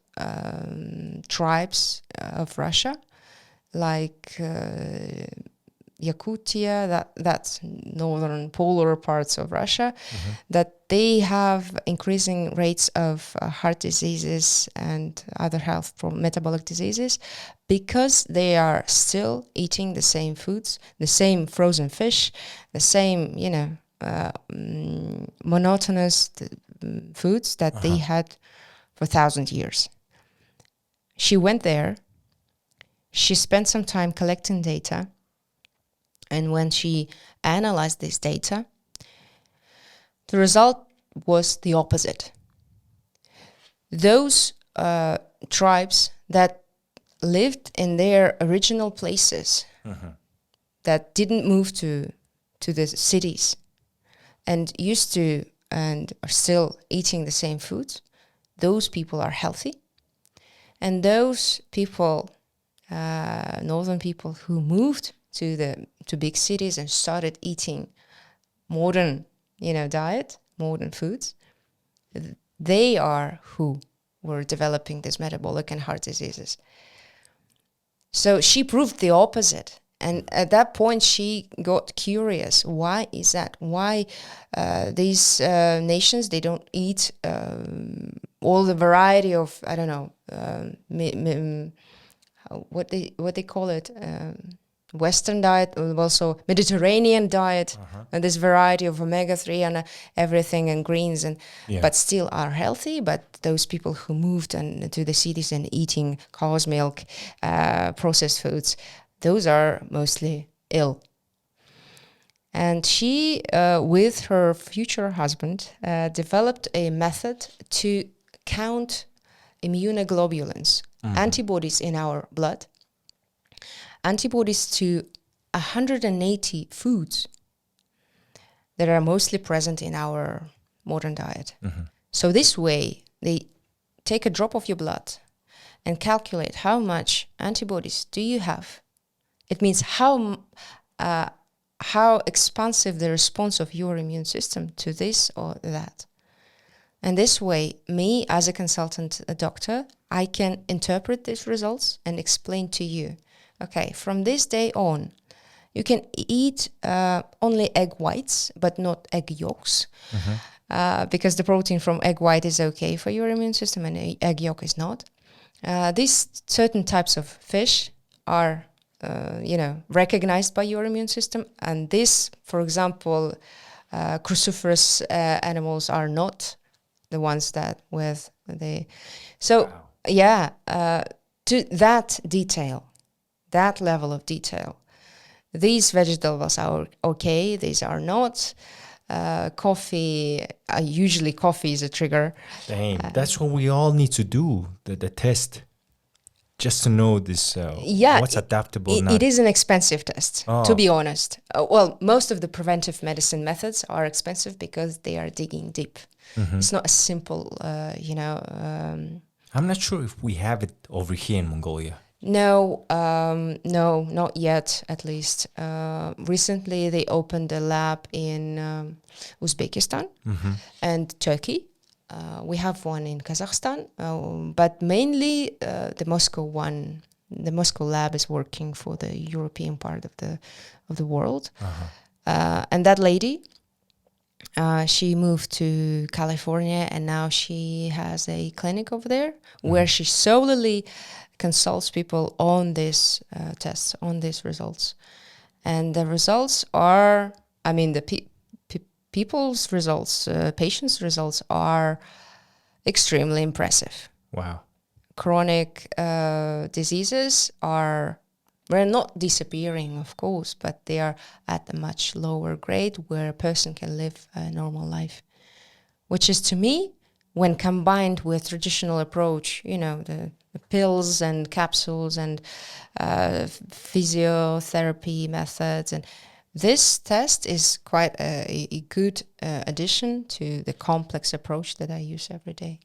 tribes of Russia, like Yakutia, that's northern polar parts of Russia, that they have increasing rates of heart diseases and other health metabolic diseases because they are still eating the same foods, the same frozen fish, the same, monotonous foods that they had for 1,000 years. She went there, she spent some time collecting data, and when she analyzed this data, the result was the opposite. Those tribes that lived in their original places, that didn't move to the cities, and used to and are still eating the same foods, those people are healthy. And those people, northern people who moved to big cities and started eating modern, diet, modern foods, they are who were developing these metabolic and heart diseases. So she proved the opposite. And at that point, she got curious. Why is that? Why these nations, they don't eat all the variety of, I don't know, what they call it, Western diet, also Mediterranean diet, and this variety of omega-3 and everything and greens, but still are healthy. But those people who moved to the cities and eating cow's milk, processed foods, those are mostly ill. And she, with her future husband, developed a method to count immunoglobulins, antibodies in our blood, antibodies to 180 foods that are mostly present in our modern diet. So this way, they take a drop of your blood and calculate how much antibodies do you have. It means how expansive the response of your immune system to this or that. And this way, me as a consultant, a doctor, I can interpret these results and explain to you, okay, from this day on, you can eat only egg whites, but not egg yolks, because the protein from egg white is okay for your immune system and egg yolk is not. These certain types of fish are recognized by your immune system, and this, for example, cruciferous animals are not the ones that with the. So to that detail, that level of detail, these vegetables are okay, these are not. Coffee, usually coffee is a trigger.
Damn, that's what we all need to do, the test. Just to know this, what's adaptable.
It is an expensive test, to be honest. Well, most of the preventive medicine methods are expensive because they are digging deep. It's not a simple,
I'm not sure if we have it over here in Mongolia.
No, not yet, at least. Recently, they opened a lab in Uzbekistan and Turkey. We have one in Kazakhstan, but mainly the Moscow lab is working for the European part of the world. And that lady, she moved to California, and now she has a clinic over there where she solely consults people on these tests, on these results. And the results are, people's results, patients' results are extremely impressive.
Wow.
Chronic diseases we're not disappearing, of course, but they are at a much lower grade where a person can live a normal life, which is, to me, when combined with traditional approach, the pills and capsules and physiotherapy methods, and this test is quite a good addition to the complex approach that I use every day.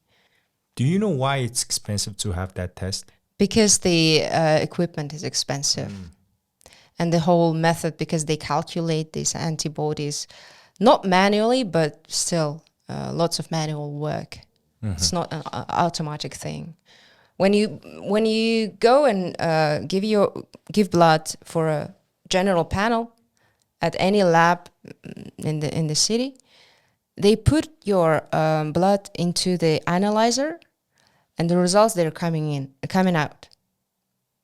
Do you know why it's expensive to have that test?
Because the equipment is expensive. and the whole method, because they calculate these antibodies, not manually, but still lots of manual work. It's not an automatic thing. When you go and give blood for a general panel at any lab in the city, they put your blood into the analyzer, and the results, they're coming out.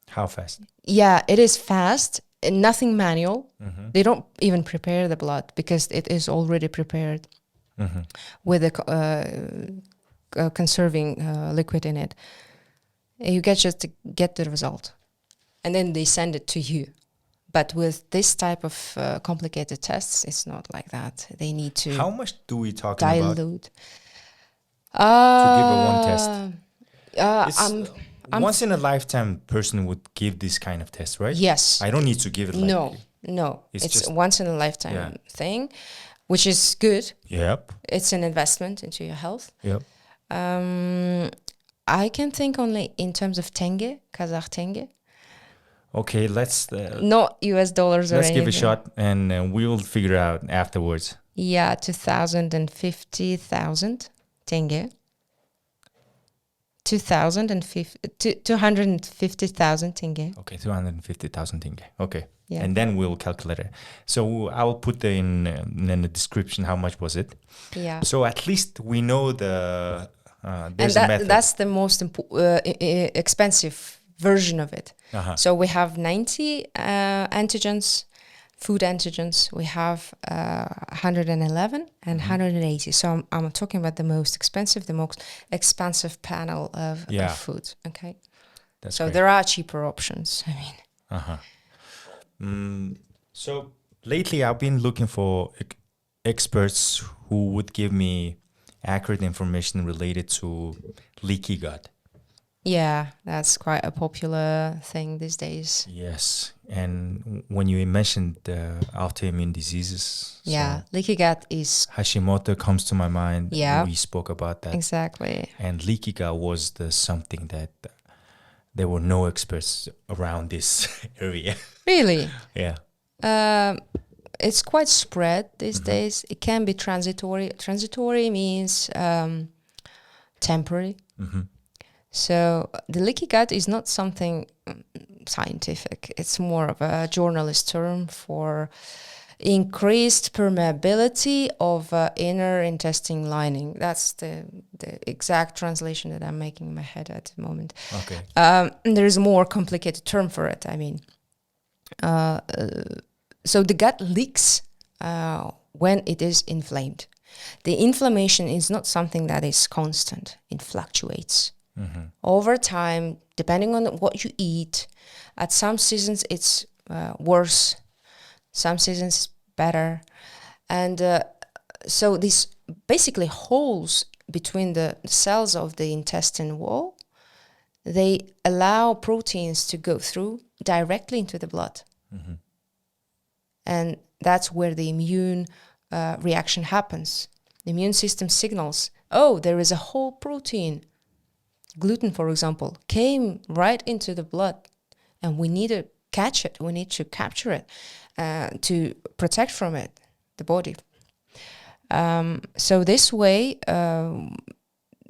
How fast?
Yeah, it is fast. Nothing manual. They don't even prepare the blood because it is already prepared with a conserving liquid in it. You get just to get the result, and then they send it to you. But with this type of complicated tests, it's not like that. They need to.
How much do we talk
dilute?
About to give a one test?
I'm
once in a lifetime person would give this kind of test, right?
Yes.
I don't need to give it. Like,
no. It's
just
once in a lifetime thing, which is good.
Yep.
It's an investment into your health.
Yep.
I can think only in terms of tenge, Kazakh tenge.
Okay, let's...
not US dollars or anything.
Let's give a shot, and we'll figure out afterwards.
Yeah, 250,000 tenge. 250,000 tenge.
Okay, 250,000 tenge. Okay.
Yeah.
And then we'll calculate it. So I'll put in the description how much was it.
Yeah.
So at least we know the... there's
and
a method.
that's the most expensive version of it. So we have 90 antigens, food antigens. We have 111 and 180. So I'm talking about the most expensive panel of food. Okay.
That's
so
great.
there are cheaper options. I
mean. So lately I've been looking for experts who would give me accurate information related to leaky gut.
Yeah, that's quite a popular thing these days.
Yes, and when you mentioned autoimmune diseases,
leaky gut is...
Hashimoto comes to my mind.
Yeah,
we spoke about that.
Exactly.
And leaky gut was something that there were no experts around this area.
Really?
Yeah.
It's quite spread these days. It can be transitory. Transitory means temporary. So the leaky gut is not something scientific. It's more of a journalist term for increased permeability of inner intestine lining. That's the exact translation that I'm making in my head at the moment.
Okay.
There is a more complicated term for it. I mean, so the gut leaks when it is inflamed. The inflammation is not something that is constant. It fluctuates. Over time, depending on what you eat. At some seasons it's worse, some seasons better, and so these basically holes between the cells of the intestine wall, they allow proteins to go through directly into the blood, and that's where the immune reaction happens. The immune system signals, oh, there is a whole protein. Gluten, for example, came right into the blood, and we need to catch it. We need to capture it to protect from it the body. So this way, the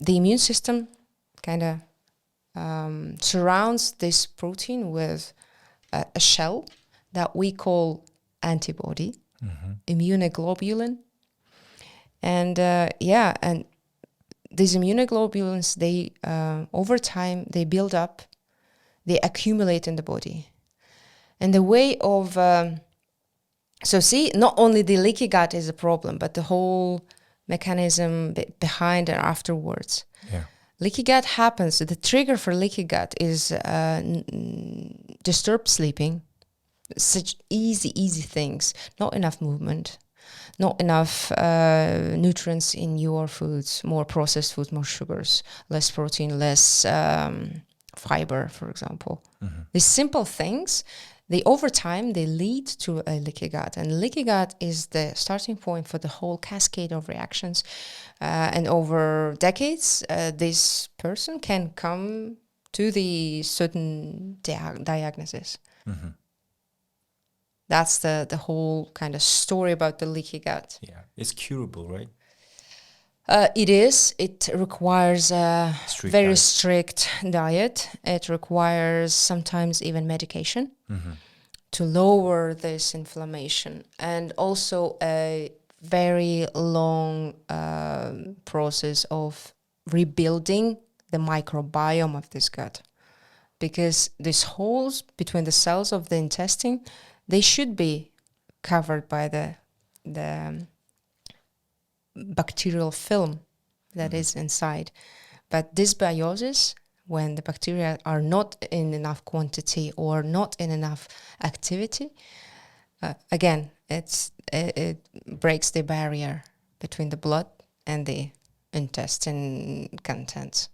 immune system kind of surrounds this protein with a shell that we call antibody, immunoglobulin, and and these immunoglobulins, they over time, they build up, they accumulate in the body. And the way of... not only the leaky gut is a problem, but the whole mechanism behind and afterwards.
Yeah.
Leaky gut happens, the trigger for leaky gut is disturbed sleeping, such easy things, not enough movement, not enough nutrients in your foods, more processed foods, more sugars, less protein, less fiber, for example. These simple things, over time, they lead to a leaky gut. And leaky gut is the starting point for the whole cascade of reactions. And over decades, this person can come to the certain diagnosis. That's the whole kind of story about the leaky gut.
Yeah, it's curable, right?
It is. It requires a very
diet.
strict diet. It requires sometimes even medication to lower this inflammation, and also a very long process of rebuilding the microbiome of this gut. Because these holes between the cells of the intestine, they should be covered by the bacterial film that is inside. But dysbiosis, when the bacteria are not in enough quantity or not in enough activity, again, it breaks the barrier between the blood and the intestine contents.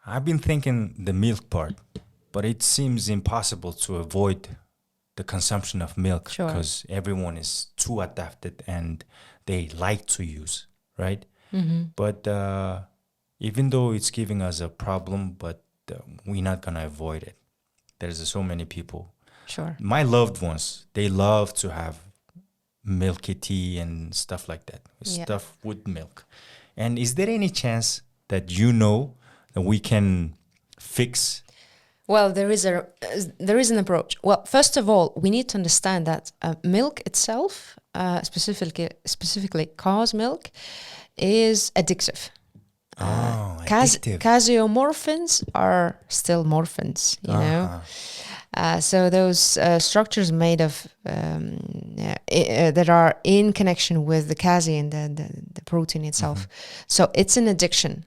I've been thinking the milk part, but it seems impossible to avoid the consumption of milk because everyone is too adapted and they like to use, right? But even though it's giving us a problem, but we're not going to avoid it. There's so many people.
Sure.
My loved ones, they love to have milky tea and stuff like that, stuff with milk. And is there any chance that that we can fix?
Well, there is an approach. Well, first of all, we need to understand that milk itself, specifically cow's milk, is addictive.
Addictive.
Casomorphins are still morphins, you know. So those structures made of that are in connection with the casein, the protein itself. So it's an addiction.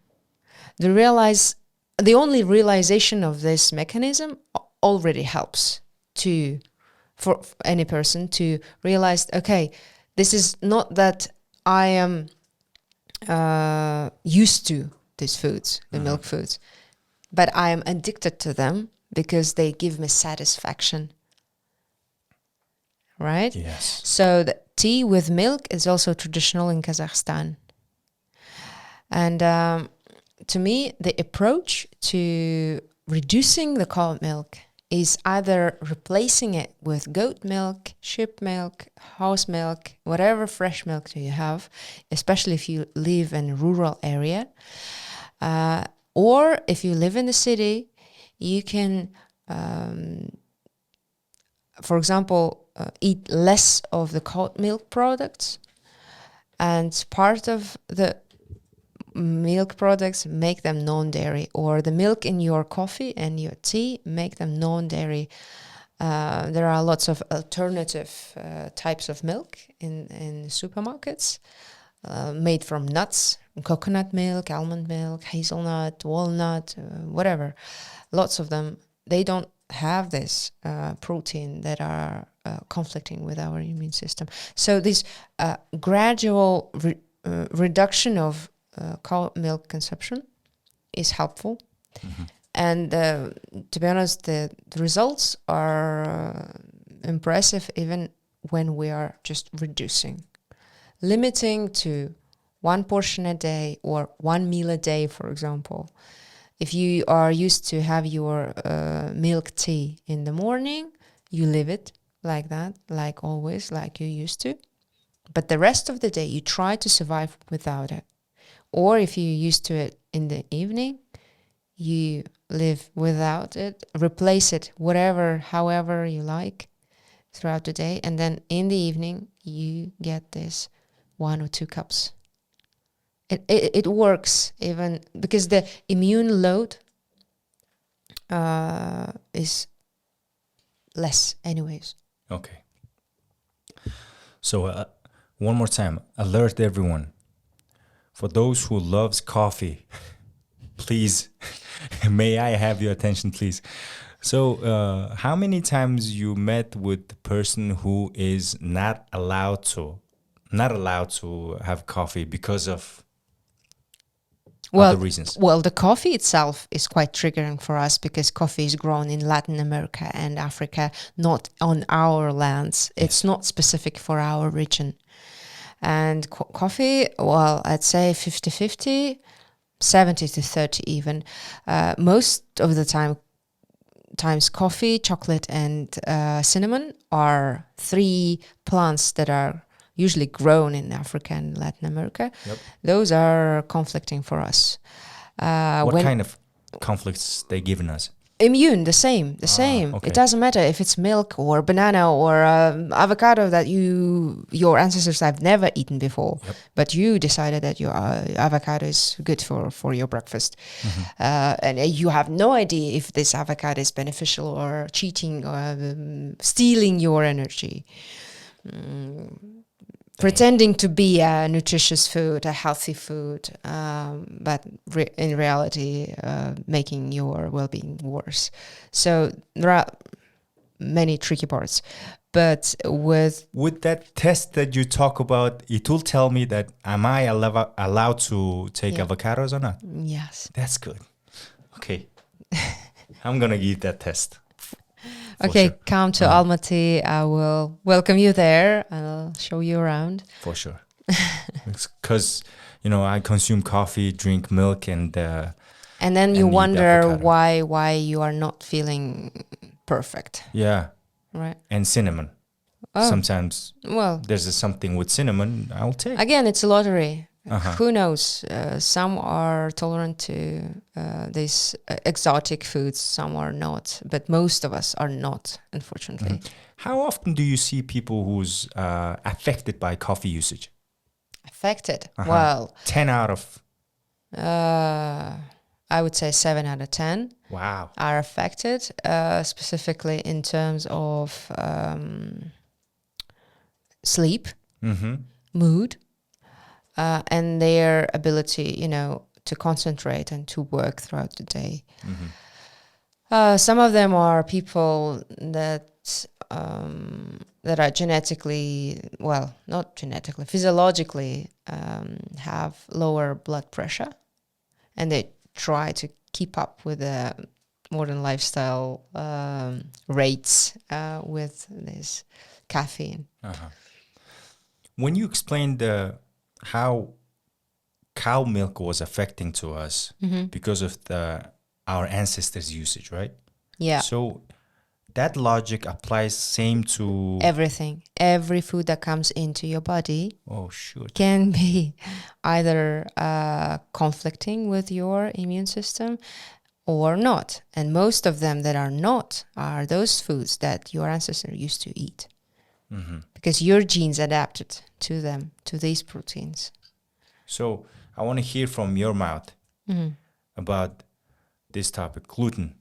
The only realization of this mechanism already helps for any person to realize, okay, this is not that I am used to these foods, the milk foods, but I am addicted to them because they give me satisfaction. Right?
Yes.
So the tea with milk is also traditional in Kazakhstan. And to me, the approach to reducing the cow milk is either replacing it with goat milk, sheep milk, house milk, whatever fresh milk do you have, especially if you live in a rural area. Or if you live in the city, you can, for example, eat less of the cow milk products, and part of the milk products make them non-dairy, or the milk in your coffee and your tea make them non-dairy. There are lots of alternative types of milk in supermarkets made from nuts, coconut milk, almond milk, hazelnut, walnut, whatever. Lots of them, they don't have this protein that are conflicting with our immune system. So this gradual reduction of cow milk consumption is helpful. And to be honest, the results are impressive even when we are just reducing. Limiting to 1 portion a day or 1 meal a day, for example. If you are used to have your milk tea in the morning, you leave it like that, like always, like you used to. But the rest of the day, you try to survive without it. Or if you're used to it in the evening, you live without it, replace it however you like throughout the day. And then in the evening, you get this 1 or 2 cups. It works even because the immune load is less anyways.
Okay. So one more time, alert everyone. For those who loves coffee, please, may I have your attention, please? So how many times you met with the person who is not allowed to have coffee because of other reasons?
Well, the coffee itself is quite triggering for us because coffee is grown in Latin America and Africa, not on our lands. Yes. It's not specific for our region. And coffee, well, I'd say 50-50, 70-30 even. Most of the time, times coffee, chocolate, and cinnamon are 3 plants that are usually grown in Africa and Latin America.
Yep.
Those are conflicting for us.
What kind of conflicts they given us?
Immune, the same.
Okay.
It doesn't matter if it's milk or banana or avocado that your ancestors have never eaten before, but you decided that your avocado is good for your breakfast. And you have no idea if this avocado is beneficial or cheating or stealing your energy. Pretending to be a nutritious food, a healthy food, but in reality, making your well-being worse. So there are many tricky parts. But with
that test that you talk about, it will tell me that am I allowed to take avocados or not?
Yes.
That's good. Okay. I'm going to give that test.
Okay,
sure.
Come to Almaty. I will welcome you there. I'll show you around.
For sure. Because, I consume coffee, drink milk, and
then you wonder why you are not feeling perfect.
Yeah.
Right.
And cinnamon.
Oh.
Sometimes there's something with cinnamon I'll take.
Again, it's a lottery. Who knows? Some are tolerant to these exotic foods, some are not, but most of us are not, unfortunately.
How often do you see people who's affected by coffee usage?
Affected? Well,
10 out of...
I would say 7 out of 10
wow.
are affected, specifically in terms of sleep, mood, and their ability, to concentrate and to work throughout the day. Some of them are people that are genetically, well, not genetically, physiologically have lower blood pressure, and they try to keep up with the modern lifestyle rates with this caffeine.
When you explained how cow milk was affecting to us because of our ancestors' usage, right?
Yeah.
So that logic applies same to
everything. Every food that comes into your body can be either conflicting with your immune system or not. And most of them that are not are those foods that your ancestors used to eat. Because your genes adapted to them, to these proteins.
So I want to hear from your mouth about this topic, gluten.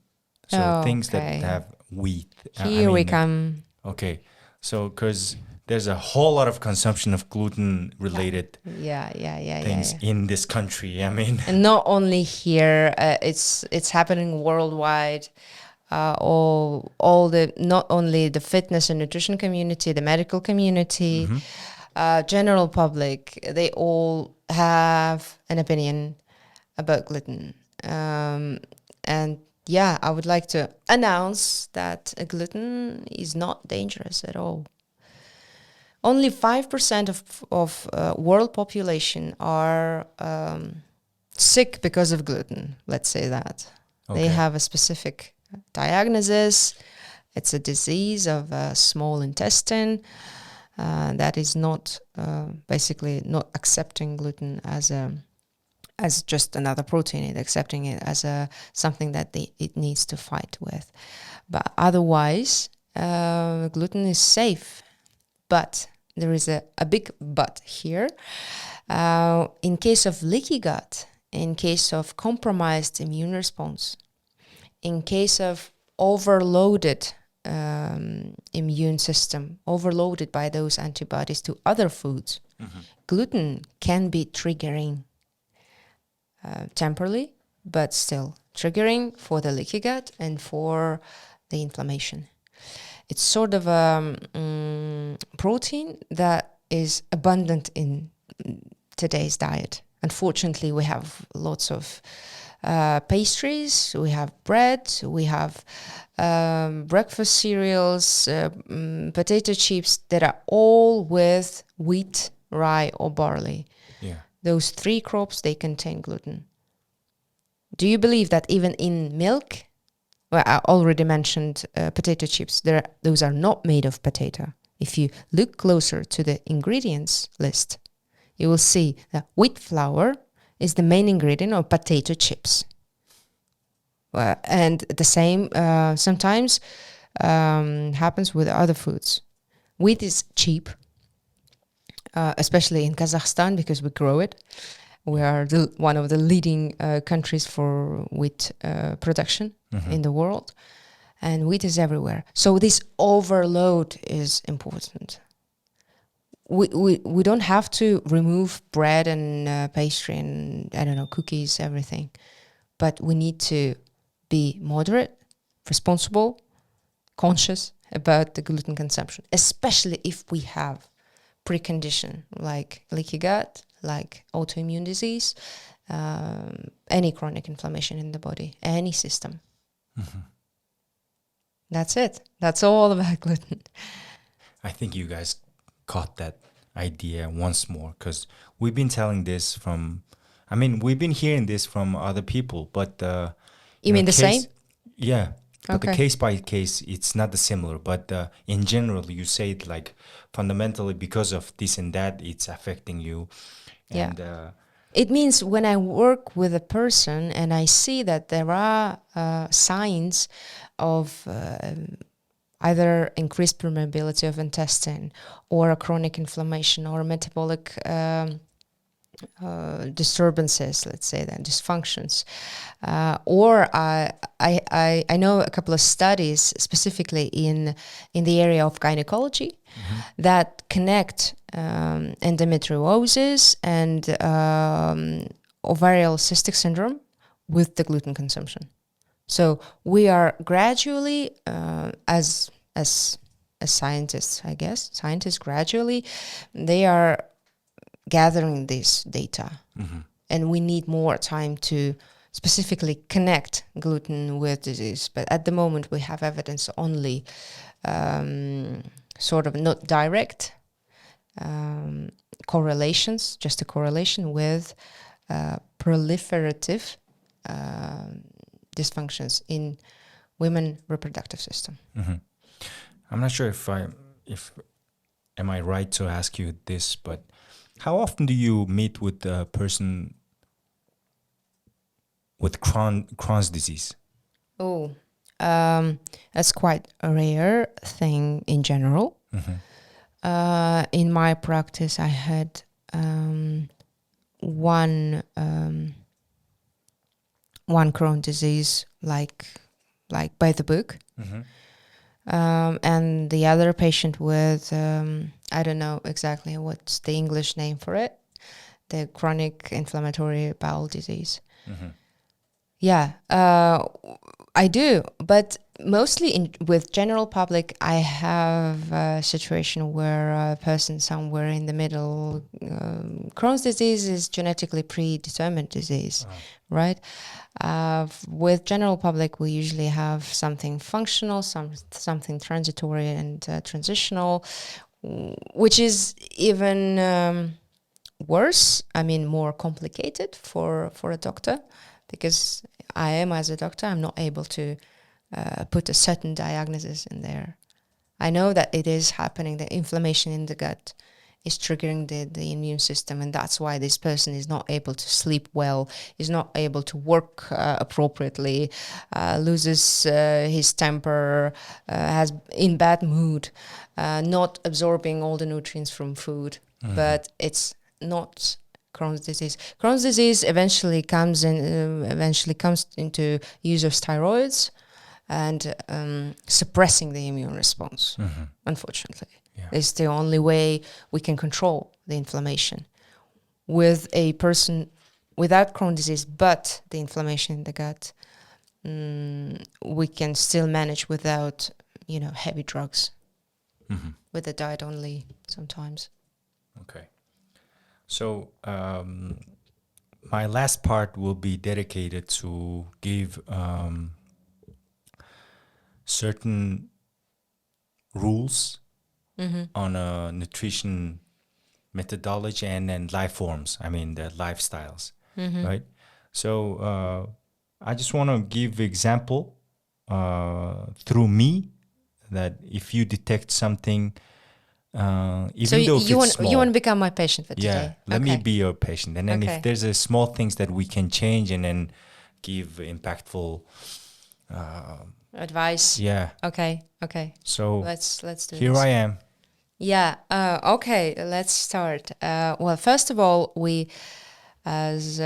So things that have wheat.
Here we come.
Okay. So because there's a whole lot of consumption of gluten-related things in this country.
And not only here, it's happening worldwide. All the, not only the fitness and nutrition community, the medical community, general public, they all have an opinion about gluten. And I would like to announce that gluten is not dangerous at all. Only 5% of world population are sick because of gluten. Let's say that. They have a specific diagnosis. It's a disease of a small intestine that is not basically not accepting gluten as just another protein. It's accepting it as something that it needs to fight with. But otherwise, gluten is safe. But there is a big but here. In case of leaky gut, in case of compromised immune response, in case of overloaded immune system, overloaded by those antibodies to other foods, gluten can be triggering temporarily, but still triggering for the leaky gut and for the inflammation. It's sort of a protein that is abundant in today's diet. Unfortunately, we have lots of pastries, we have bread, we have breakfast cereals, potato chips that are all with wheat, rye, or barley.
Yeah.
Those 3 crops, they contain gluten. Do you believe that even in milk, Well, I already mentioned potato chips. Those are not made of potato. If you look closer to the ingredients list, you will see that wheat flour is the main ingredient of potato chips. And the same sometimes happens with other foods. Wheat is cheap, especially in Kazakhstan, because we grow it. We are one of the leading countries for wheat production in the world. And wheat is everywhere. So this overload is important. We don't have to remove bread and pastry and, I don't know, cookies, everything. But we need to be moderate, responsible, conscious about the gluten consumption, especially if we have precondition like leaky gut, like autoimmune disease, any chronic inflammation in the body, any system. That's it. That's all about gluten.
I think you guys caught that idea once more, because we've been telling this we've been hearing this from other people, but
you mean the same?
Yeah. But
Okay.
the case by case, it's not the similar. But in general, you say it like fundamentally because of this and that, it's affecting you. And
it means when I work with a person and I see that there are signs of either increased permeability of intestine or a chronic inflammation or metabolic disturbances, let's say that, dysfunctions. Or I know a couple of studies specifically in the area of gynecology that connect endometriosis and ovarial cystic syndrome with the gluten consumption. So we are gradually, as scientists, I guess, gradually, they are gathering this data. And we need more time to specifically connect gluten with disease. But at the moment, we have evidence only sort of not direct correlations, just a correlation with proliferative dysfunctions in women reproductive system.
I'm not sure if am I right to ask you this, but how often do you meet with a person with Crohn's disease?
Oh, that's quite a rare thing in general. In my practice, I had one Crohn's disease, like by the book, and the other patient with I don't know exactly what's the English name for it, the chronic inflammatory bowel disease. Yeah, I do, but mostly with general public, I have a situation where a person somewhere in the middle, Crohn's disease is genetically predetermined disease, right? With general public, we usually have something functional, something transitory and transitional, which is even worse, more complicated for a doctor, because I am, as a doctor, I'm not able to put a certain diagnosis in there. I know that it is happening, the inflammation in the gut is triggering the immune system, and that's why this person is not able to sleep well, is not able to work appropriately, loses his temper, has in bad mood, not absorbing all the nutrients from food. But it's not Crohn's disease. Crohn's disease eventually comes into use of steroids and suppressing the immune response. Unfortunately, it's the only way we can control the inflammation. With a person without Crohn's disease, but the inflammation in the gut, we can still manage without, heavy drugs. With the diet only sometimes.
Okay. So my last part will be dedicated to give certain rules on a nutrition methodology and life forms. The lifestyles, right? So I just want to give example through me, that if you detect something, even
So
though if
you
it's
want
small,
you want to become my patient for today?
yeah, let me
Okay.
be your patient. And then
Okay.
if there's a small things that we can change and then give impactful,
Advice.
yeah.
Okay. Okay.
So
Let's do
here
this.
I am.
Yeah. Okay. Let's start. Well, first of all, we, as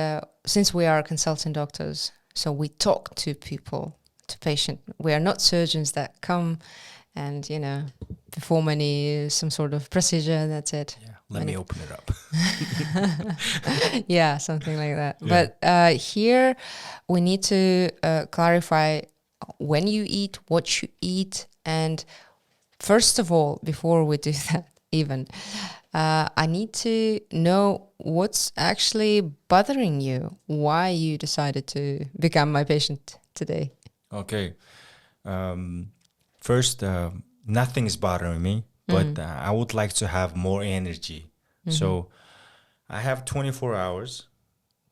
since we are consultant doctors, so we talk to people, to patient. We are not surgeons that come and perform some sort of procedure and that's it.
Yeah. Let me open it up.
Yeah, something like that.
Yeah.
But here we need to clarify when you eat, what you eat, and first of all, before we do that, even I need to know what's actually bothering you, why you decided to become my patient today.
Okay. First, nothing is bothering me, but I would like to have more energy. So I have 24 hours,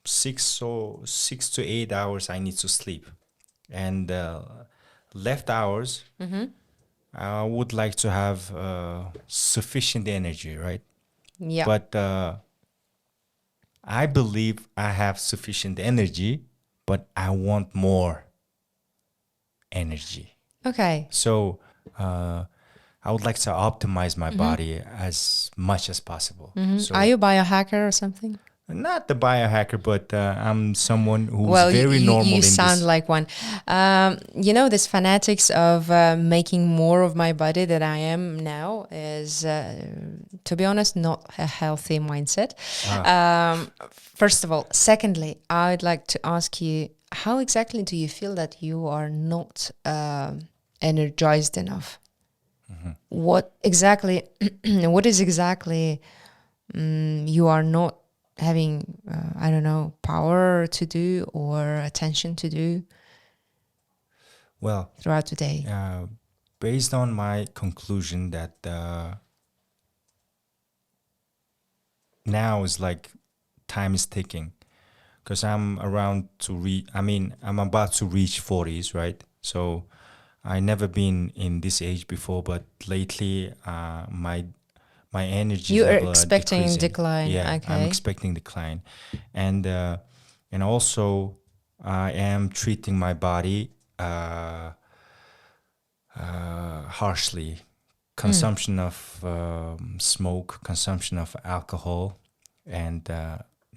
6 to 8 hours I need to sleep. And left hours, I would like to have sufficient energy, right?
Yeah.
But I believe I have sufficient energy, but I want more energy.
Okay.
So I would like to optimize my body as much as possible. So
Are you a biohacker or something?
not the biohacker, but I'm someone who's
Well,
very normal
you
in
sound
this.
like one. This fanatics of making more of my body than I am now is, to be honest, not a healthy mindset. First of all. Secondly, I'd like to ask you, how exactly do you feel that you are not energized enough? What exactly, what is exactly you are not having, I don't know, power to do or attention to do
Well,
throughout the day?
based on my conclusion that now is like time is ticking, because I'm about to reach 40s, right? So I never been in this age before, but lately my energy
You are
level
expecting
decreasing.
decline.
Yeah, I'm
Okay.
expecting decline, and also I am treating my body harshly. Consumption of smoke, consumption of alcohol, and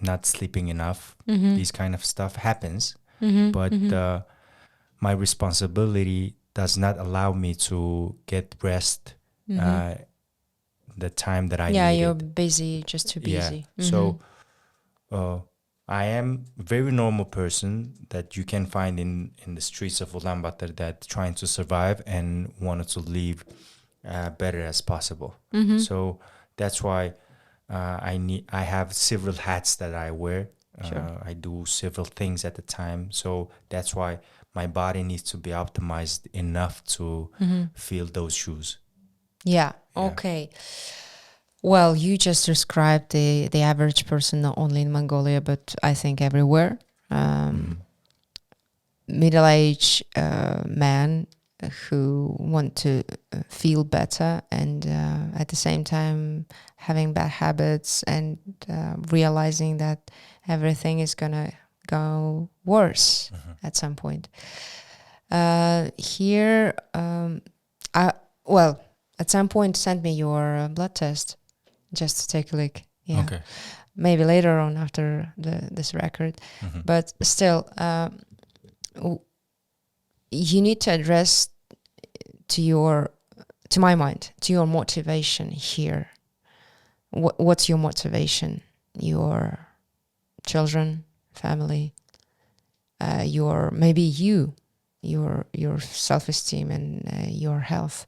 not sleeping enough. These kind of stuff happens, but my responsibility does not allow me to get rest the time that I
Yeah,
need
you're
it.
busy, just too busy.
Yeah. So I am a very normal person that you can find in the streets of Ulaanbaatar that trying to survive and wanted to live better as possible. So that's why I have several hats that I wear.
Sure.
I do several things at a time. So that's why my body needs to be optimized enough to fill those shoes.
Yeah. Okay. Well, you just described the average person, not only in Mongolia, but I think everywhere. Middle-aged man who want to feel better and at the same time having bad habits and realizing that everything is going to go worse at some point. Here, at some point, send me your blood test just to take a look. Yeah.
Okay.
Maybe later on after this record. But still, you need to address to my mind, to your motivation here. What's your motivation? Your children, family, your self-esteem and your health.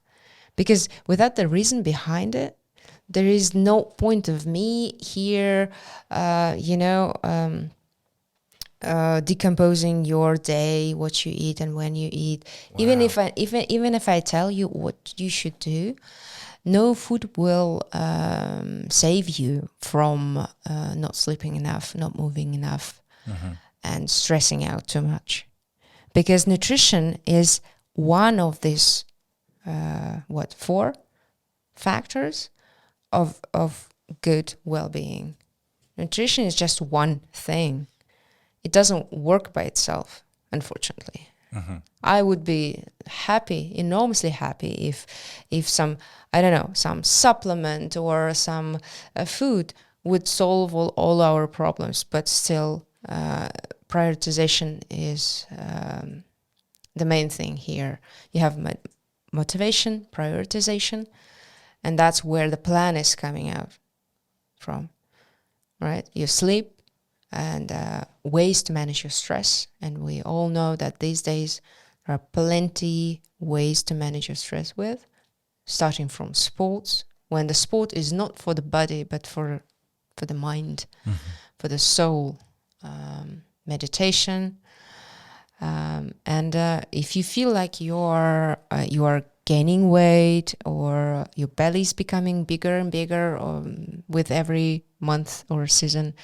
Because without the reason behind it, there is no point of me here, decomposing your day, what you eat and when you eat.
Wow.
Even if I tell you what you should do, no food will save you from not sleeping enough, not moving enough, and stressing out too much. Because nutrition is one of these, 4 factors of good well-being. Nutrition is just one thing. It doesn't work by itself, unfortunately. I would be happy, enormously happy, if some, I don't know, some supplement or some food would solve all our problems. But still, prioritization is the main thing here. You have motivation, prioritization, and that's where the plan is coming out from, right? You sleep, and ways to manage your stress. And we all know that these days there are plenty ways to manage your stress with, starting from sports, when the sport is not for the body but for the mind, for the soul, meditation. And if you feel like you are gaining weight, or your belly is becoming bigger and bigger with every month or season,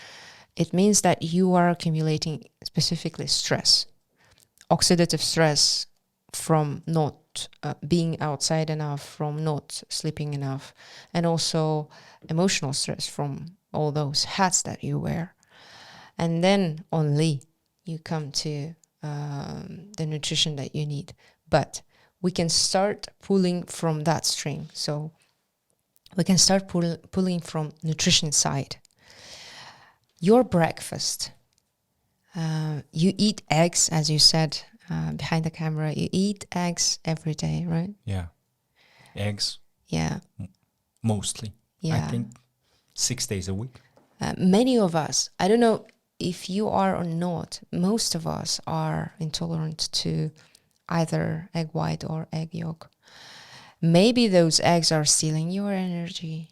it means that you are accumulating specifically stress, oxidative stress from not being outside enough, from not sleeping enough, and also emotional stress from all those hats that you wear. And then only you come to the nutrition that you need. But we can start pulling from that string. So we can start pulling from nutrition side. Your breakfast, you eat eggs, as you said behind the camera. You eat eggs every day, right?
Yeah. Eggs.
Yeah.
Mostly.
Yeah.
I think 6 days a week.
Many of us, I don't know if you are or not, most of us are intolerant to either egg white or egg yolk. Maybe those eggs are stealing your energy.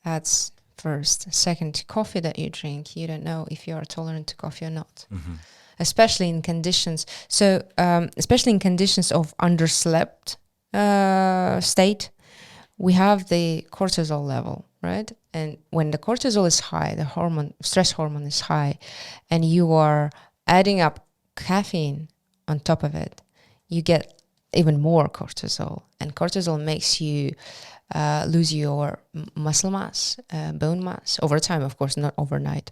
That's first. Second, coffee that you drink, you don't know if you are tolerant to coffee or not. Especially in conditions. So, especially in conditions of underslept state, we have the cortisol level, right? And when the cortisol is high, the stress hormone is high, and you are adding up caffeine on top of it, you get even more cortisol. And cortisol makes you lose your muscle mass, bone mass, over time, of course, not overnight.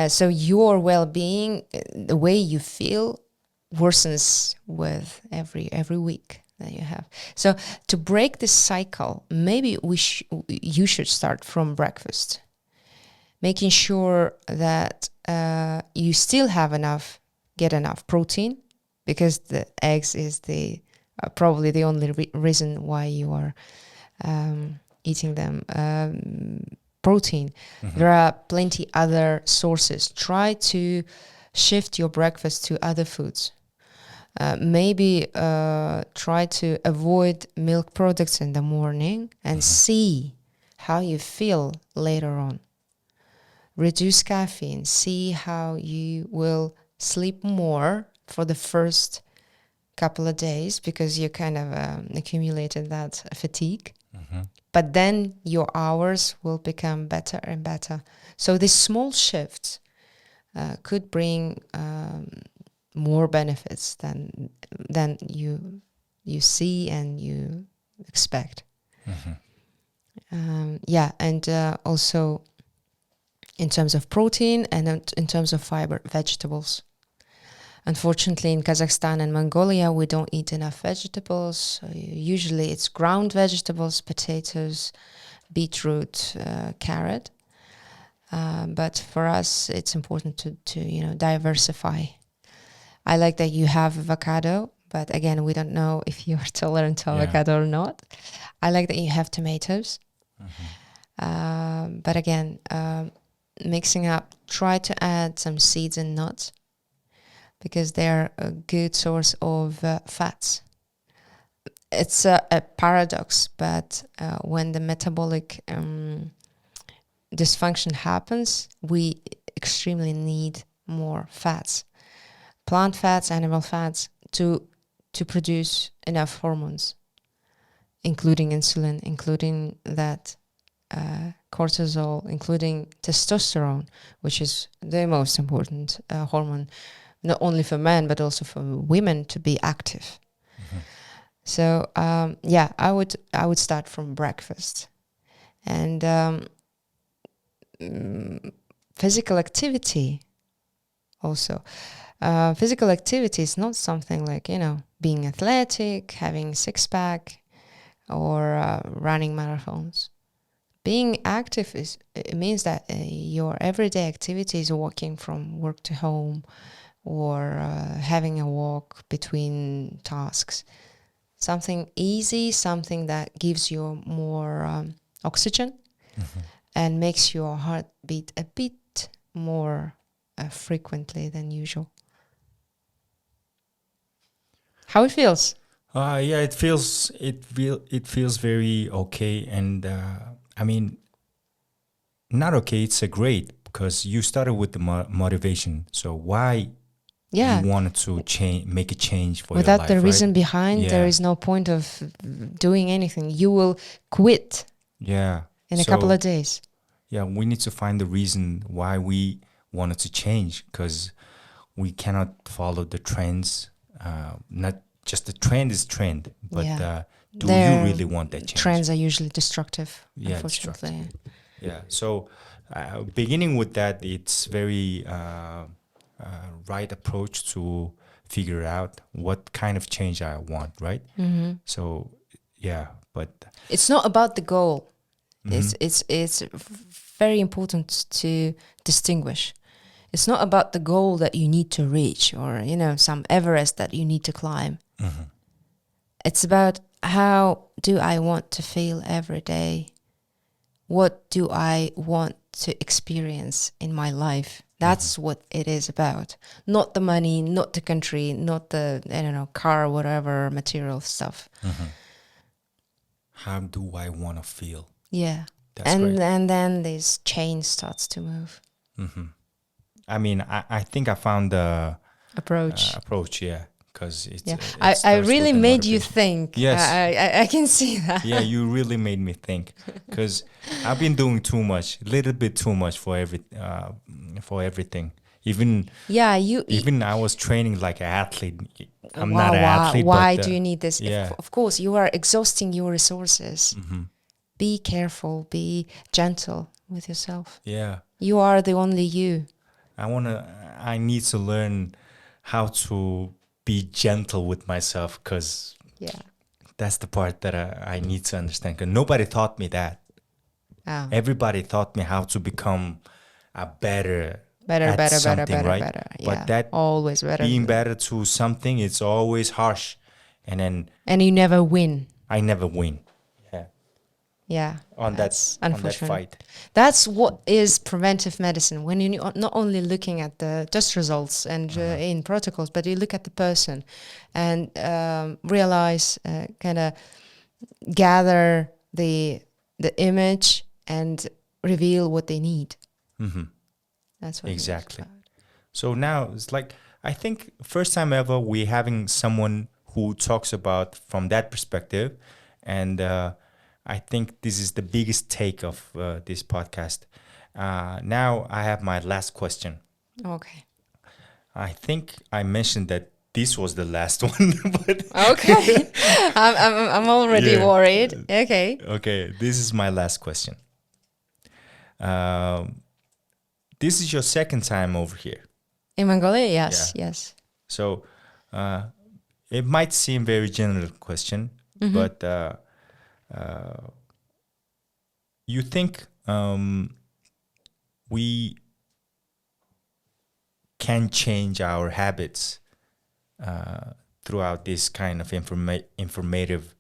So your well-being, the way you feel, worsens with every week that you have. So to break this cycle, maybe you should start from breakfast, making sure that you still have get enough protein, because the eggs is probably the only reason why you are eating them. Protein. There are plenty other sources. Try to shift your breakfast to other foods. Maybe try to avoid milk products in the morning and see how you feel later on. Reduce caffeine. See how you will sleep more for the first couple of days, because you kind of accumulated that fatigue. But then your hours will become better and better. So these small shifts could bring more benefits than you see and you expect. And also in terms of protein and in terms of fiber, vegetables. Unfortunately, in Kazakhstan and Mongolia, we don't eat enough vegetables. Usually it's ground vegetables, potatoes, beetroot, carrot. But for us, it's important to diversify. I like that you have avocado, but again, we don't know if you're tolerant to avocado or not. I like that you have tomatoes. But again, mixing up, try to add some seeds and nuts, because they're a good source of fats. It's a paradox, but when the metabolic dysfunction happens, we extremely need more fats, plant fats, animal fats, to produce enough hormones, including insulin, including that cortisol, including testosterone, which is the most important hormone, not only for men, but also for women, to be active. So I would start from breakfast, and physical activity also. Physical activity is not something like, being athletic, having six-pack, or running marathons. Being active it means that your everyday activity is walking from work to home, or having a walk between tasks. Something easy, something that gives you more oxygen and makes your heart beat a bit more frequently than usual. How it feels?
It feels very okay, and I mean, not okay. It's a great, because you started with the motivation. So why you wanted to make a change for
without
your life,
the reason
right?
behind, there is no point of doing anything. You will quit. In a couple of days.
Yeah, we need to find the reason why we wanted to change, because we cannot follow the trends. Not just the trend is trend, but do you really want that change?
Trends are usually destructive,
unfortunately.
Destructive.
Yeah, so beginning with that, it's very right approach to figure out what kind of change I want, right? So, but
it's not about the goal. It's very important to distinguish. It's not about the goal that you need to reach, or some Everest that you need to climb. It's about, how do I want to feel every day? What do I want to experience in my life? That's what it is about. Not the money, not the country, not the car, whatever material stuff.
How do I want to feel?
Yeah.
That's great.
And then this chain starts to move.
I mean, I think I found the
approach.
Yeah, because
I really made you think.
Yes,
I can see that.
Yeah, you really made me think, because I've been doing too much, a little bit too much for everything. Even I was training like an athlete. I'm not an athlete.
Why do you need this?
Yeah.
Of course, you are exhausting your resources. Be careful. Be gentle with yourself.
Yeah.
You are the only you.
I need to learn how to be gentle with myself, because that's the part that I need to understand, because nobody taught me that. Everybody taught me how to become a better, right? But that
always better.
Being better to something, it's always harsh, and
you never win.
I never win.
Yeah,
on that fight.
That's what is preventive medicine. When you're not only looking at the test results and in protocols, but you look at the person and realize, kind of gather the image and reveal what they need. That's what
exactly. So now it's like, I think first time ever we're having someone who talks about from that perspective, and I think this is the biggest take of this podcast. Now I have my last question.
Okay.
I think I mentioned that this was the last one. But
okay. I'm already worried. Okay.
Okay. This is my last question. This is your second time over here.
In Mongolia? Yes.
Yeah.
Yes.
So it might seem very general question, but you think we can change our habits throughout this kind of informative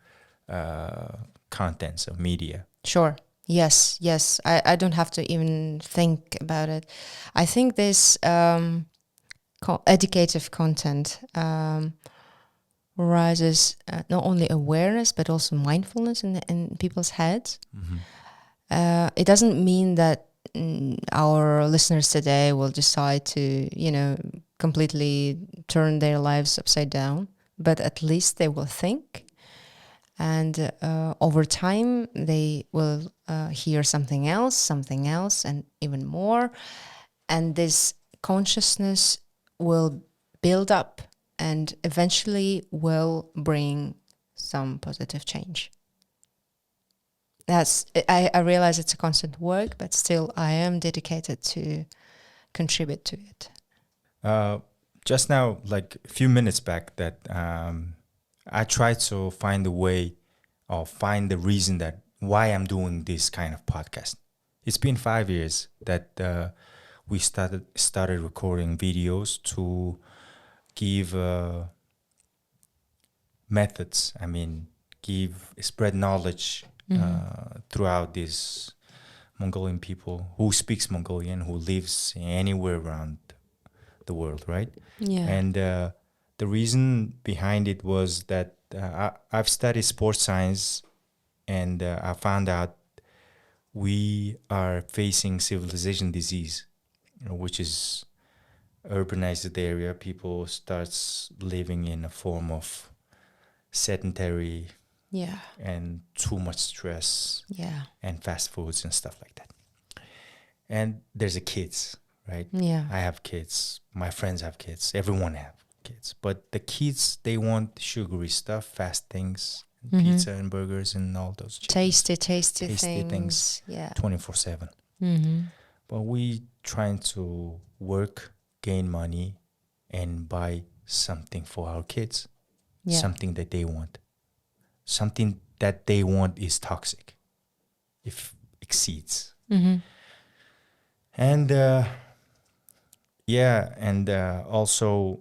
contents of media?
Sure. Yes. I don't have to even think about it. I think this educative content raises not only awareness but also mindfulness in people's heads. It doesn't mean that our listeners today will decide to, completely turn their lives upside down, but at least they will think. And over time, they will hear something else, and even more. And this consciousness will build up and eventually will bring some positive change. I realize it's a constant work, but still I am dedicated to contribute to it.
Just now, like a few minutes back, that I tried to find a way or find the reason that why I'm doing this kind of podcast. It's been 5 years that we started recording videos to give methods. I mean, spread knowledge throughout these Mongolian people who speaks Mongolian, who lives anywhere around the world, right?
Yeah.
And the reason behind it was that I've studied sports science, and I found out we are facing civilization disease, which is urbanized area. People starts living in a form of sedentary and too much stress and fast foods and stuff like that. And there's a kids, right?
Yeah.
I have kids. My friends have kids. Everyone have kids. But the kids, they want sugary stuff, fast things, pizza and burgers and all those
tasty things. Yeah.
24/7. But we trying to work, gain money, and buy something for our kids. Something that they want. Something that they want is toxic if exceeds. And also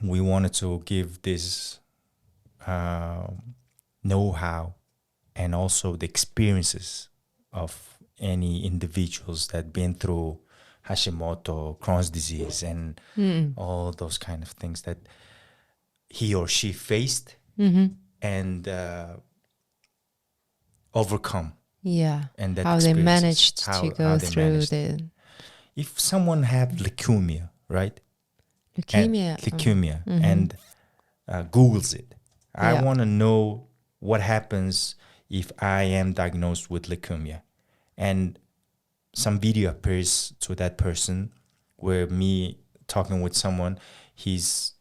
we wanted to give this know-how and also the experiences of any individuals that been through Hashimoto, Crohn's disease, and all those kind of things that he or she faced and overcome.
Yeah.
And that
how they managed to go through the...
If someone had leukemia, right?
Leukemia.
And Googles it. I want to know what happens if I am diagnosed with leukemia. And some video appears to that person where me talking with someone, he's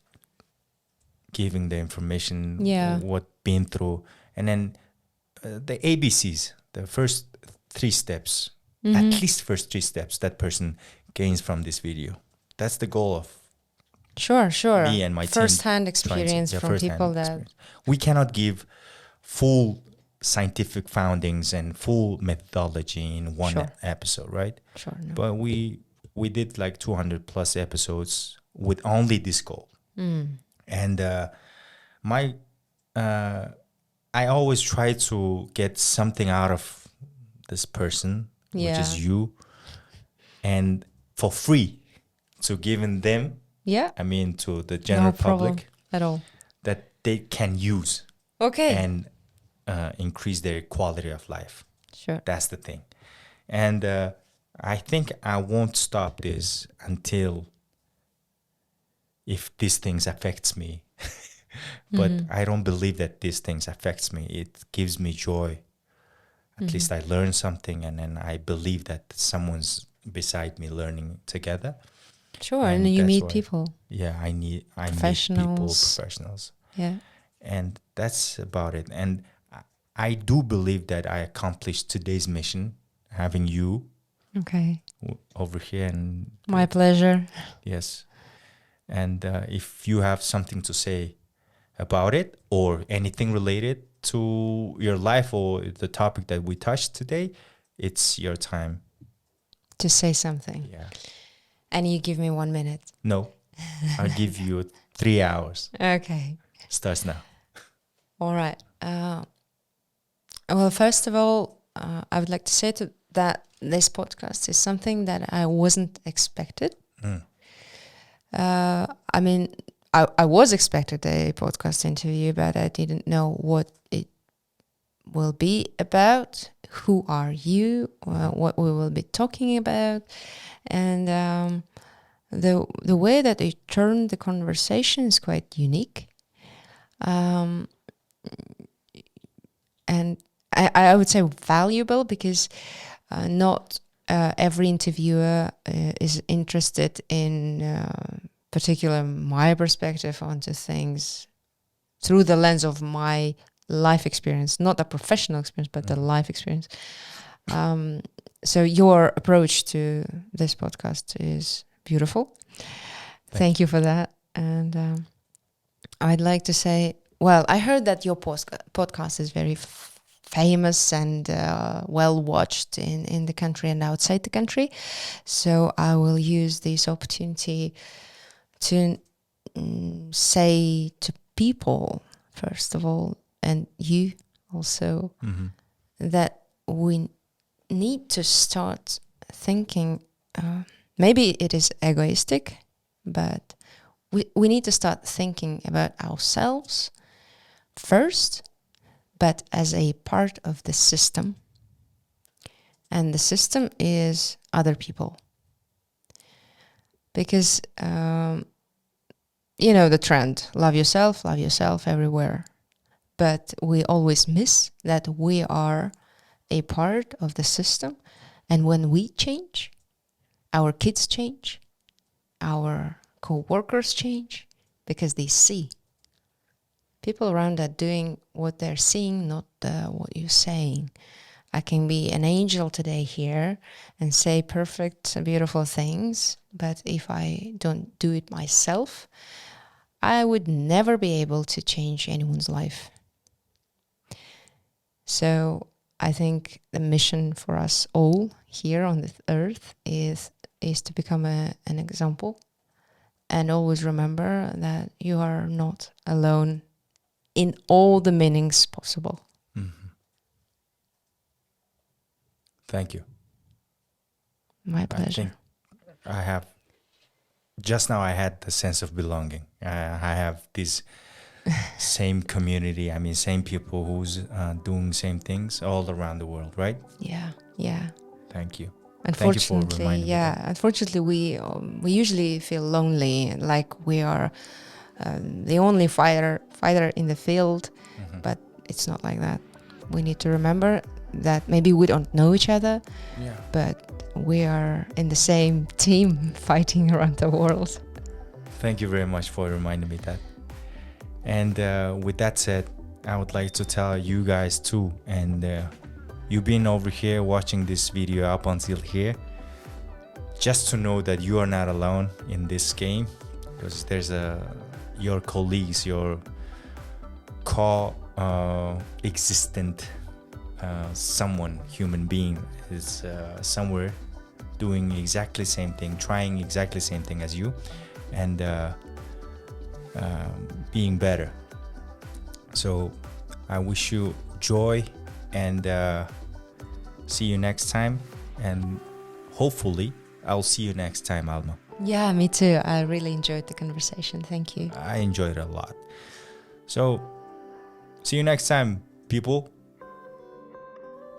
giving the information, what been through. And then the ABCs, the first 3 steps, at least first 3 steps that person gains from this video. That's the goal of me and my
first-hand
team.
Experience from people that...
We cannot give full scientific foundings and full methodology in one episode, right?
No.
But we did like 200 plus episodes with only this goal. And I always try to get something out of this person, which is you, and for free to giving them, I mean, to the general public
at all
that they can use and increase their quality of life.
Sure.
That's the thing. And I think I won't stop this until if these things affects me. But I don't believe that these things affects me. It gives me joy. At least I learn something, and then I believe that someone's beside me learning together.
Sure, and you meet people.
Yeah, I meet people, professionals.
Yeah.
And that's about it. And I do believe that I accomplished today's mission, having you over here. And
my pleasure.
Yes. And if you have something to say about it or anything related to your life or the topic that we touched today, it's your time
to say something.
Yeah.
And you give me 1 minute.
No, I'll give you 3 hours.
Okay.
Starts now.
All right. Well, first of all, I would like to say that this podcast is something that I wasn't expected. I mean, I was expected a podcast interview, but I didn't know what it will be about. Who are you? What we will be talking about, and the way that they turned the conversation is quite unique. And I would say valuable because not every interviewer is interested in particular my perspective onto things through the lens of my life experience, not a professional experience, but the life experience. So your approach to this podcast is beautiful. Thank you for that. And I'd like to say, well, I heard that your podcast is very famous and well watched in the country and outside the country. So I will use this opportunity to say to people, first of all, and you also, that we need to start thinking, maybe it is egoistic, but we need to start thinking about ourselves first, but as a part of the system. And the system is other people. Because, you know, the trend, love yourself everywhere. But we always miss that we are a part of the system. And when we change, our kids change, our co-workers change, because they see people around are doing what they're seeing, not what you're saying. I can be an angel today here and say perfect, beautiful things, but if I don't do it myself, I would never be able to change anyone's life. So I think the mission for us all here on this earth is to become an example, and always remember that you are not alone in all the meanings possible.
Thank you.
My pleasure.
I have, just now I had the sense of belonging. I have this same community, I mean, same people who's doing same things all around the world, right?
Yeah.
Thank you.
Unfortunately, unfortunately, we usually feel lonely, like we are the only fighter in the field, but it's not like that. We need to remember that maybe we don't know each other, but we are in the same team fighting around the world.
Thank you very much for reminding me that. And with that said, I would like to tell you guys too, and you've been over here watching this video up until here, just to know that you are not alone in this game, because there's your colleagues, your co-existent human being is somewhere doing exactly the same thing, trying exactly the same thing as you, and being better. So I wish you joy, and see you next time, and hopefully I'll see you next time, Alma.
Yeah, me too. I really enjoyed the conversation. Thank you.
I enjoyed it a lot. So see you next time, people.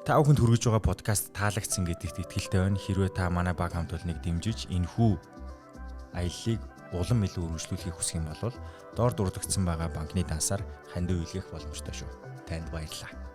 Та бүхэнд хүргэж байгаа подкаст таалагдсан гэдэгт итгэлтэй байна. Хэрвээ та манай баг хамт олныг дэмжиж энэхүү аяллыг улам илүү өргөжлүүлэхийг хүсэх юм бол доор дурдгдсан байгаа банкны дансаар хандив үлээх боломжтой шүү. Танд баярлалаа.